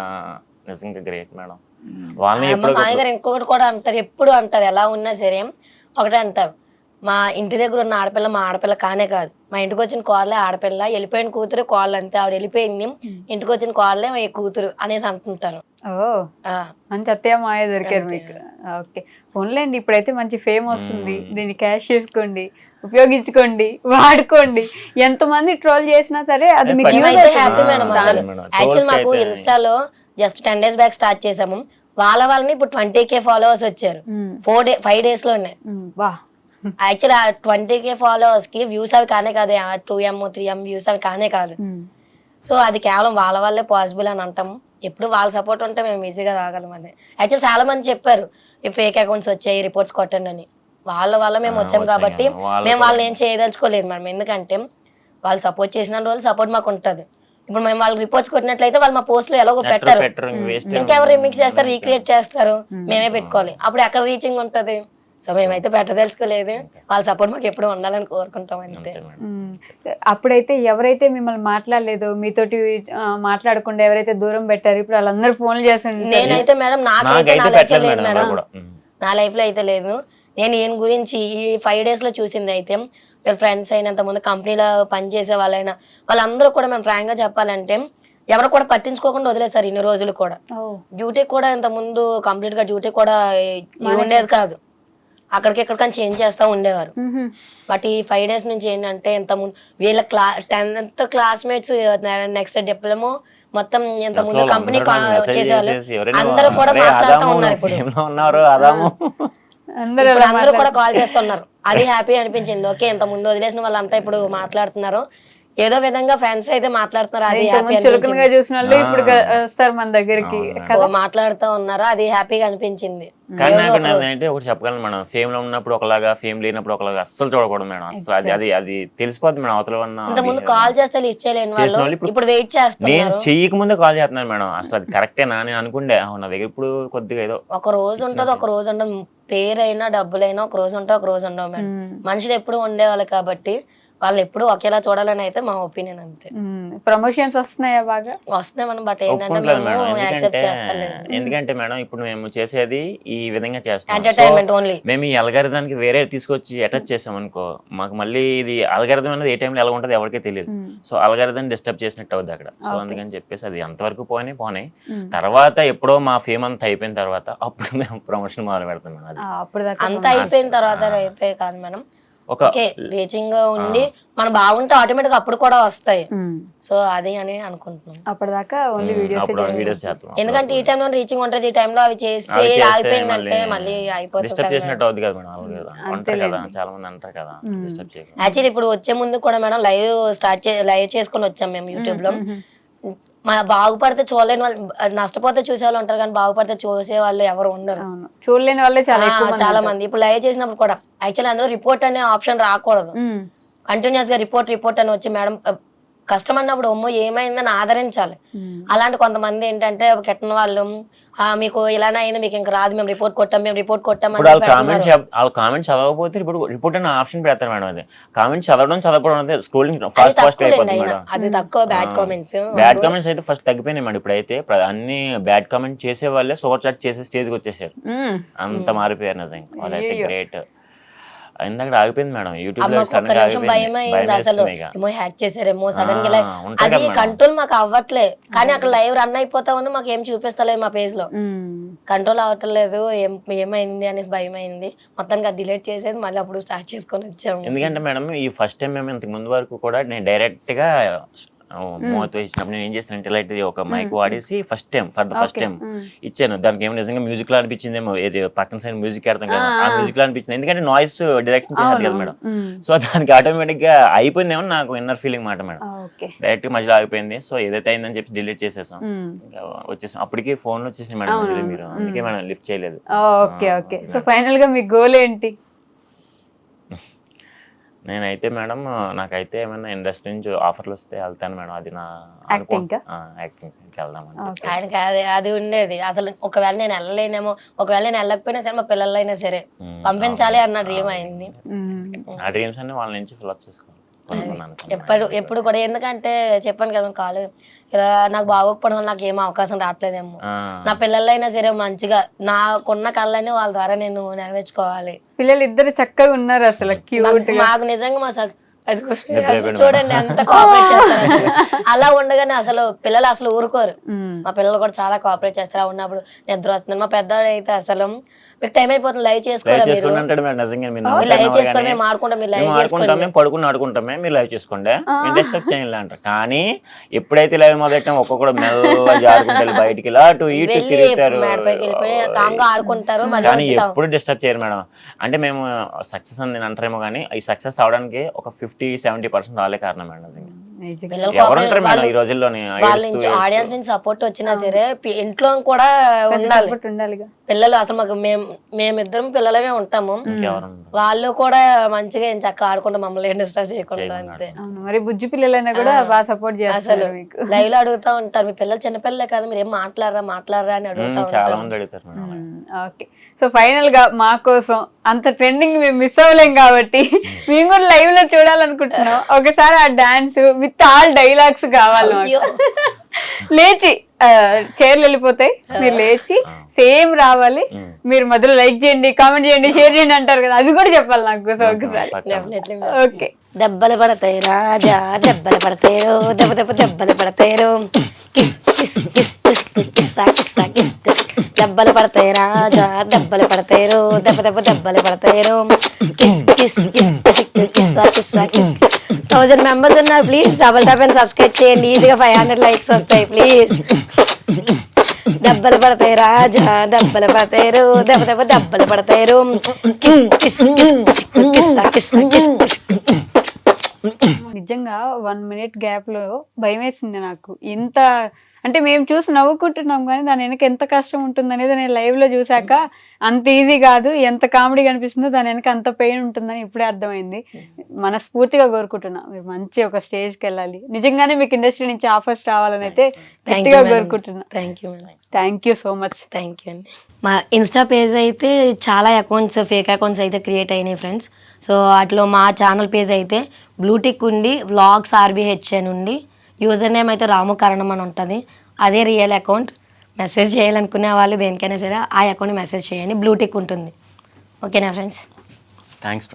నిజంగా గ్రేట్ మేడం. వాళ్ళని మా ఎప్పుడు మామయ్యగారు ఇంకొకటి కూడా అంటారు, ఎప్పుడు అంటారు, ఎలా ఉన్నా సరే ఒకటే అంటారు, మా ఇంటి దగ్గర ఉన్న ఆడపిల్ల మా ఆడపిల్ల కానే కాదు, మా ఇంటికి వచ్చిన కోడలే ఆడపిల్ల, వెళ్ళిపోయిన కూతురు కోడలు అంతే, ఆవిడ వెళ్ళిపోయింది, ఇంటికి వచ్చిన కోడలే మా కూతురు అనేసి అంటుంటారు. ఓ మంచి అత్తయ్య మాయ దొరికారు మీకు. ఓకే, పోన్లేండి, ఇప్పుడైతే మంచి ఫేమ్ వస్తుంది, దీన్ని క్యాష్ చేసుకోండి, ఉపయోగించుకోండి, వాడుకోండి. ఎంతమంది ట్రోల్ చేసినా సరే అది మీకు use మేమైతే అవుతుంది. Happy madam. అసలు మేడం, యాక్చువల్ మాకు అయితే- ఇన్స్టాలో జస్ట్ 10 days బ్యాక్ స్టార్ట్ చేసాము, వాళ్ళని ఇప్పుడు 20K ఫాలోవర్స్ వచ్చారు 5 days లోనే. వా యాక్చువల్ ఆ 20K ఫాలోవర్స్ కి వ్యూస్ అవి కానే కాదు, 2M 3M వ్యూస్ అవి కానే కాదు. సో అది కేవలం వాళ్ళ వల్లే పాసిబుల్ అని అంటాము. ఎప్పుడు వాళ్ళ సపోర్ట్ ఉంటే మేము ఈజీగా రాగలం. అది యాక్చువల్ చాలా మంది చెప్పారు ఈ ఫేక్ అకౌంట్స్ వచ్చాయి రిపోర్ట్స్ కొట్టండి అని, వాళ్ళ వల్ల మేము వచ్చాం కాబట్టి మేము వాళ్ళని ఏం చేయదలుచుకోలేదు మేడం. ఎందుకంటే వాళ్ళు సపోర్ట్ చేసిన రోజు సపోర్ట్ మాకు ఉంటుంది. ఇప్పుడు మేము వాళ్ళకి రిపోర్ట్స్ కొట్టినట్లయితే వాళ్ళు మా పోస్టులు ఎలాగో పెట్టారు, ఇంకెవరు రిమిక్స్ చేస్తారు, రీక్రియేట్ చేస్తారు, మేమే పెట్టుకోవాలి, అప్పుడు ఎక్కడ రీచింగ్ ఉంటది. సో మేమైతే పెట్టదలుచుకోలేదు, వాళ్ళ సపోర్ట్ మాకు ఎప్పుడు ఉండాలని కోరుకుంటాం అంతే. అప్పుడైతే ఎవరైతే మిమ్మల్ని మాట్లాడలేదో, మీతోటి మాట్లాడకుండా ఎవరైతే దూరం పెట్టారు, ఇప్పుడు వాళ్ళందరూ ఫోన్లు చేస్తుంటారు. నేనైతే మేడం నాకైతే నా లైఫ్ లో లేదు మేడం, నా లైఫ్ లో అయితే లేదు. నేను ఈయన గురించి ఈ 5 days లో చూసింది అయితే, వీళ్ళ ఫ్రెండ్స్ అయినంత ముందు కంపెనీలో పనిచేసే వాళ్ళైనా వాళ్ళందరూ కూడా మేము ఫ్రాంక్ గా చెప్పాలంటే ఎవరు కూడా పట్టించుకోకుండా వదిలేసారు ఇన్ని రోజులు కూడా. డ్యూటీ కూడా ఇంత ముందు కంప్లీట్ గా డ్యూటీ కూడా ఉండేది కాదు, అక్కడికి ఎక్కడికైనా చేంజ్ చేస్తా ఉండేవారు. బట్ ఈ 5 days నుంచి ఏంటంటే ఇంత ముందు వీళ్ళ 10th క్లాస్మేట్స్, నెక్స్ట్ డిప్లొమా మొత్తం ఇంత ముందు కంపెనీ చేసేవాళ్ళు అందరూ కూడా మాట్లాడుతూ ఉన్నారు. ఇప్పుడు అందరూ కూడా కాల్ చేస్తున్నారు, అది హ్యాపీ అనిపించింది. ఓకే, ఇంత ముందు వదిలేసిన వాళ్ళంతా ఇప్పుడు మాట్లాడుతున్నారు, ఏదో విధంగా ఫ్రెండ్స్ అయితే మాట్లాడుతున్నారు, అది హ్యాపీ చులకనగా చూసిన వాళ్ళు ఇప్పుడు వస్తారు మన దగ్గరికి మాట్లాడుతూ ఉన్నారు, అది హ్యాపీగా అనిపించింది. కానీ నాకు ఏంటంటే ఒకటి చెప్పగలను మేడం, ఫేమ్ లో ఉన్నప్పుడు ఒకలాగా, ఫేమ్ లేనప్పుడు ఒకలాగా అస్సలు చూడకూడదు మేడం. అసలు అది అది తెలిసిపోద్ది మేడం అవతల ఉన్న. ఇంత ముందు కాల్ చేస్తే ఇచ్చేయలేని వాళ్ళు ఇప్పుడు వెయిట్ చేస్తున్నారు. నేను చెయ్యక ముందే కాల్ చేస్తున్నాను మేడం, అసలు అది కరెక్టేనా నేను అనుకుంటే, నా దగ్గర ఇప్పుడు కొద్దిగా ఏదో ఒక రోజు ఉంటుంది, ఒక రోజు ఉండదు, పేరైనా డబ్బులైనా ఒక రోజు ఉంటాయి, ఒక రోజు ఉండవు మేడం. మనుషులు ఎప్పుడు ఉండేవాళ్ళు కాబట్టి వాళ్ళు ఎప్పుడు ఒకేలా చూడాలని అయితే మా ఒపీనియన్ అంతే. ప్రమోషన్స్ వస్తున్నాయా బాగా? వస్తున్నాయి మనం, బట్ ఏంటంటే మేము యాక్సెప్ట్ చేస్తలేదు. ఎందుకంటే మేడం ఇప్పుడు మేము చేసేది ఈ విధంగా చేస్తాం, ఎంటర్టైన్మెంట్ ఓన్లీ. మేము ఈ అల్గారిథానికి వేరే తీసుకొచ్చి అటాచ్ చేసాం అనుకో, మాకు మళ్ళీ ఇది అల్గారిథం అనేది ఏ టైంలో ఎలా ఉంటుంది ఎవరికీ తెలియదు. సో అల్గారిథం డిస్టర్బ్ చేసినట్టు అవుద్ది అక్కడ. సో అందుకని చెప్పేసి అది అంతవరకు పోనీ తర్వాత ఎప్పుడో మా ఫేమ్ అంతా అయిపోయిన తర్వాత అప్పుడు మేము ప్రమోషన్ మొదలు పెడతాం మేడం. అది అంతా అయిపోయిన తర్వాత అయితే కాదు మేడం, ఓకే రీచింగ్ ఉండి మనం బాగుంటే ఆటోమేటిక్ అప్పుడు కూడా వస్తాయి. సో అది అని అనుకుంటున్నాం. అప్పటిదాకా ఓన్లీ వీడియోస్ చేస్తాం, ఎందుకంటే ఈ టైంలో రీచింగ్ ఉంటుంది, ఈ టైంలో అవి చేసి ఆగిపోయిందంటే మళ్ళీ అయిపోతుంది. చేసినట్టు అవుతుంది కదా మేడం, అంటారు కదా చాలా మంది అంటారు కదా డిస్టర్బ్ చేయడం. యాక్చువల్లీ ఇప్పుడు వచ్చే ముందు కూడా మేడం లైవ్ చేసుకొని వచ్చాం మేము యూట్యూబ్ లో. బాగుపడితే చూడలేని వాళ్ళు, నష్టపోతే చూసే వాళ్ళు ఉంటారు కానీ బాగుపడితే చూసే వాళ్ళు ఎవరు ఉండరు, చూడలేని వాళ్ళే చాలా మంది. ఇప్పుడు లైవ్ చేసినప్పుడు కూడా యాక్చువల్లీ అందులో రిపోర్ట్ అనే ఆప్షన్ రాకూడదు, కంటిన్యూస్ గా రిపోర్ట్ అని వచ్చి మేడం కష్టం అన్నప్పుడు అమ్మో ఏమైందని ఆదరించాలి. అలాంటి కొంతమంది ఏంటంటే కెట్టిన వాళ్ళు మీకు ఇలానే అయింది, మీకు ఇంకా రాదు, మేము రిపోర్ట్ కొట్టాం వాళ్ళ కామెంట్స్ చదవకపోతే రిపోర్ట్ అనే ఆప్షన్ పెడతారు మేడం. అది కామెంట్స్ చదవడం అనేది స్క్రోలింగ్ ఫాస్ట్ అయిపోతుంది మేడం. అది తక్కువ బ్యాడ్ కామెంట్స్ అయితే ఫస్ట్ తగ్గిపోయినాయి మేడం. ఇప్పుడైతే అన్ని బ్యాడ్ కామెంట్ చేసే వాళ్ళే సూపర్ చాట్ చేసే స్టేజ్కి వచ్చేసారు, అంత మారిపోయారు నిజంగా. వాళ్ళైతే గ్రేట్. ఇందాక ఆగిపోయింది మేడం యూట్యూబ్ లో, హ్యాక్ చేసారేమో సడన్ గా. అది కంట్రోల్ మాకు అవ్వట్లే, కానీ అక్కడ లైవ్ రన్ అయిపోతా ఉంది, మాకు ఏం చూపిస్తలేదు మా పేజ్ లో, కంట్రోల్ అవ్వట్లేదు, ఏమైంది అనేసి భయం అయింది. మొత్తానికి అది డిలీట్ చేసేది మళ్ళీ అప్పుడు స్టార్ట్ చేసుకొని వచ్చాము. ఎందుకంటే మేడం ఈ ఫస్ట్ టైం మేము ఇంతకు ముందు వరకు కూడా నేను డైరెక్ట్ గా మోతో ఇచ్చినప్పుడు నేను ఏం చేశానంటే లైట్ ఒక మైక్ వాడేసి ఫస్ట్ టైం ఇచ్చాను. దానికి ఏమో నిజంగా మ్యూజిక్ లో అనిపించిందేమో, పక్కన సైడ్ మ్యూజిక్ ఆడతాం కదా ఆ మ్యూజిక్ లో అనిపించింది, ఎందుకంటే నాయిస్ డైరెక్షన్ చేయాలి కదా మేడం. సో దానికి ఆటోమేటిక్ గా అయిపోయిందేమో నాకు ఇన్నర్ ఫీలింగ్ మాట మేడం, డైరెక్ట్ గా మధ్యలో ఆగిపోయింది. సో ఏదైతే అయిందని చెప్పి డిలీట్ చేసేసాం, వచ్చేసాం. అప్పటికి ఫోన్ వచ్చేసింది మేడం మీరు, అందుకే మేడం లిఫ్ట్ చేయలేదు. ఓకే. సో ఫైనల్ గా మీ గోల్ ఏంటి? నేనైతే మేడం నాకైతే ఏమైనా ఇండస్ట్రీ నుంచి ఆఫర్లు వస్తే వెళ్తాను మేడం. అది నా యాక్టింగ్ వెళ్దామని ఆయనకి అది ఉండేది. అసలు ఒకవేళ నేను వెళ్ళలేనేమో, ఒకవేళ నేను వెళ్ళకపోయినా సరే మా పిల్లలైనా సరే పంపించాలి అన్న డ్రీమ్ అయింది. ఆ డ్రీమ్స్ అన్ని వాళ్ళ నుంచి ఫిల్ అప్ చేసుకోవాలి. ఎప్పుడు కూడా ఎందుకంటే చెప్పాను కదా కాలు ఇలా నాకు బాగోకపోవడం వల్ల నాకు ఏం అవకాశం రావట్లేదేమో. నా పిల్లలైనా సరే మంచిగా నాకున్న కళ్ళని వాళ్ళ ద్వారా నేను నెరవేర్చుకోవాలి. పిల్లలు ఇద్దరు చక్కగా ఉన్నారు అసలు క్యూట్ గా. మాకు నిజంగా మా చూడండి ఎంత కోఆపరేట్ చేస్తారు అసలు. అలా ఉండగానే అసలు పిల్లలు అసలు ఊరుకోరు. మా పిల్లలు కూడా చాలా కోఆపరేట్ చేస్తారు. ఉన్నప్పుడు నిద్ర వస్తుంది. మా పెద్దవాడు అయితే అసలు మీకు టైం అయిపోతుంది లైవ్ చేసుకోరా మీరు లైవ్ చేసుకోండి మేము ఆడుకుంటాం మీరు లైవ్ చేసుకోండి మేము పడుకుని ఆడుకుంటామే మీరు లైవ్ చేసుకోండి డిస్టర్బ్ చేయాలి అంటారు. కానీ ఎప్పుడైతే లైవ్ మొదలెట్టాం ఒక్కొక్కడు మెల్లగా జారుకుంటారు బయటికి ఇలా అటు ఇటు తిరుగుతారు ఆడుకుంటారు. కానీ ఎప్పుడు డిస్టర్బ్ చేయరు మేడం. అంటే మేము సక్సెస్ అని నేను అంటారేమో కానీ ఈ సక్సెస్ అవడానికి ఒక 50-70% వాళ్ళే కారణం మేడం. ఎవరుంటారు మేడం ఈ రోజుల్లోని వాళ్ళ నుంచి ఆడియన్స్ నుంచి సపోర్ట్ వచ్చినా సరే ఇంట్లో కూడా ఉండాలి. పిల్లలు అసలు మాకు మేమిద్దరం పిల్లలమే ఉంటాము. వాళ్ళు కూడా మంచిగా ఏం చక్కగా ఆడుకుంటాం మమ్మల్ని డిస్టర్బ్ చేయకుండా. అంతే. మరి బుజ్జి పిల్లలైనా కూడా బాగా సపోర్ట్ చేస్తారు. లైవ్ లో అడుగుతా ఉంటారు మీ పిల్లలు చిన్నపిల్లలే కదా మీరు ఏం మాట్లాడరా అని అడుగుతా ఉంటారు. ఓకే, సో ఫైనల్ గా మా కోసం అంత ట్రెండింగ్ మేము మిస్ అవ్వలేం కాబట్టి మేము కూడా లైవ్ లో చూడాలనుకుంటున్నాం. ఒకసారి ఆ డాన్స్ విత్ ఆల్ డైలాగ్స్ కావాలి. లేచి చైర్లు వెళ్ళిపోతాయి, మీరు లేచి సేమ్ రావాలి. మీరు మొదలు లైక్ చేయండి, కామెంట్ చేయండి, షేర్ చేయండి అంటారు కదా, అది కూడా చెప్పాలి నాకు ఒకసారి. ఓకే. దెబ్బలు పడతాయి రాజా దెబ్బలు పడతారు దెబ్బలు పడతారు దెబ్బలు పడతాయి రాజా దెబ్బలు పడతారు దెబ్బలు పడతారు 1000 మెంబర్స్ ఉన్నారు. Please double tap and subscribe చేయండి. ఈజీగా 500 లైక్స్ వస్తాయి ప్లీజ్. దెబ్బలు పడతాయి రాజా దెబ్బలు పడతారు దెబ్బలు పడతారు. నిజంగా 1 minute గ్యాప్ లో భయం వేసింది నాకు. ఇంత అంటే మేము చూసి నవ్వుకుంటున్నాం కానీ దాని వెనక ఎంత కష్టం ఉంటుంది అనేది నేను లైవ్ లో చూసాక అంత ఈజీ కాదు, ఎంత కామెడీ కనిపిస్తుందో దాని వెనక అంత పెయిన్ ఉంటుందని ఇప్పుడే అర్థమైంది. మనస్ఫూర్తిగా కోరుకుంటున్నా మీరు మంచి ఒక స్టేజ్కి వెళ్ళాలి. నిజంగానే మీకు ఇండస్ట్రీ నుంచి ఆఫర్స్ రావాలని అయితే గట్టిగా కోరుకుంటున్నా. Thank you so much. Thank you అండి. మా ఇన్స్టా పేజ్ అయితే చాలా అకౌంట్స్ ఫేక్ అకౌంట్స్ అయితే క్రియేట్ అయినాయి ఫ్రెండ్స్. సో అట్లా మా ఛానల్ పేజ్ అయితే బ్లూటిక్ ఉండి వ్లాగ్స్ RBH అని ఉండి యూజర్ నేమ్ అయితే రాము కరణం అని ఉంటుంది. అదే రియల్ అకౌంట్. మెసేజ్ చేయాలనుకునే వాళ్ళు దేనికైనా సరే ఆ అకౌంట్ని మెసేజ్ చేయండి. బ్లూటిక్ ఉంటుంది. ఓకేనా ఫ్రెండ్స్? థ్యాంక్స్.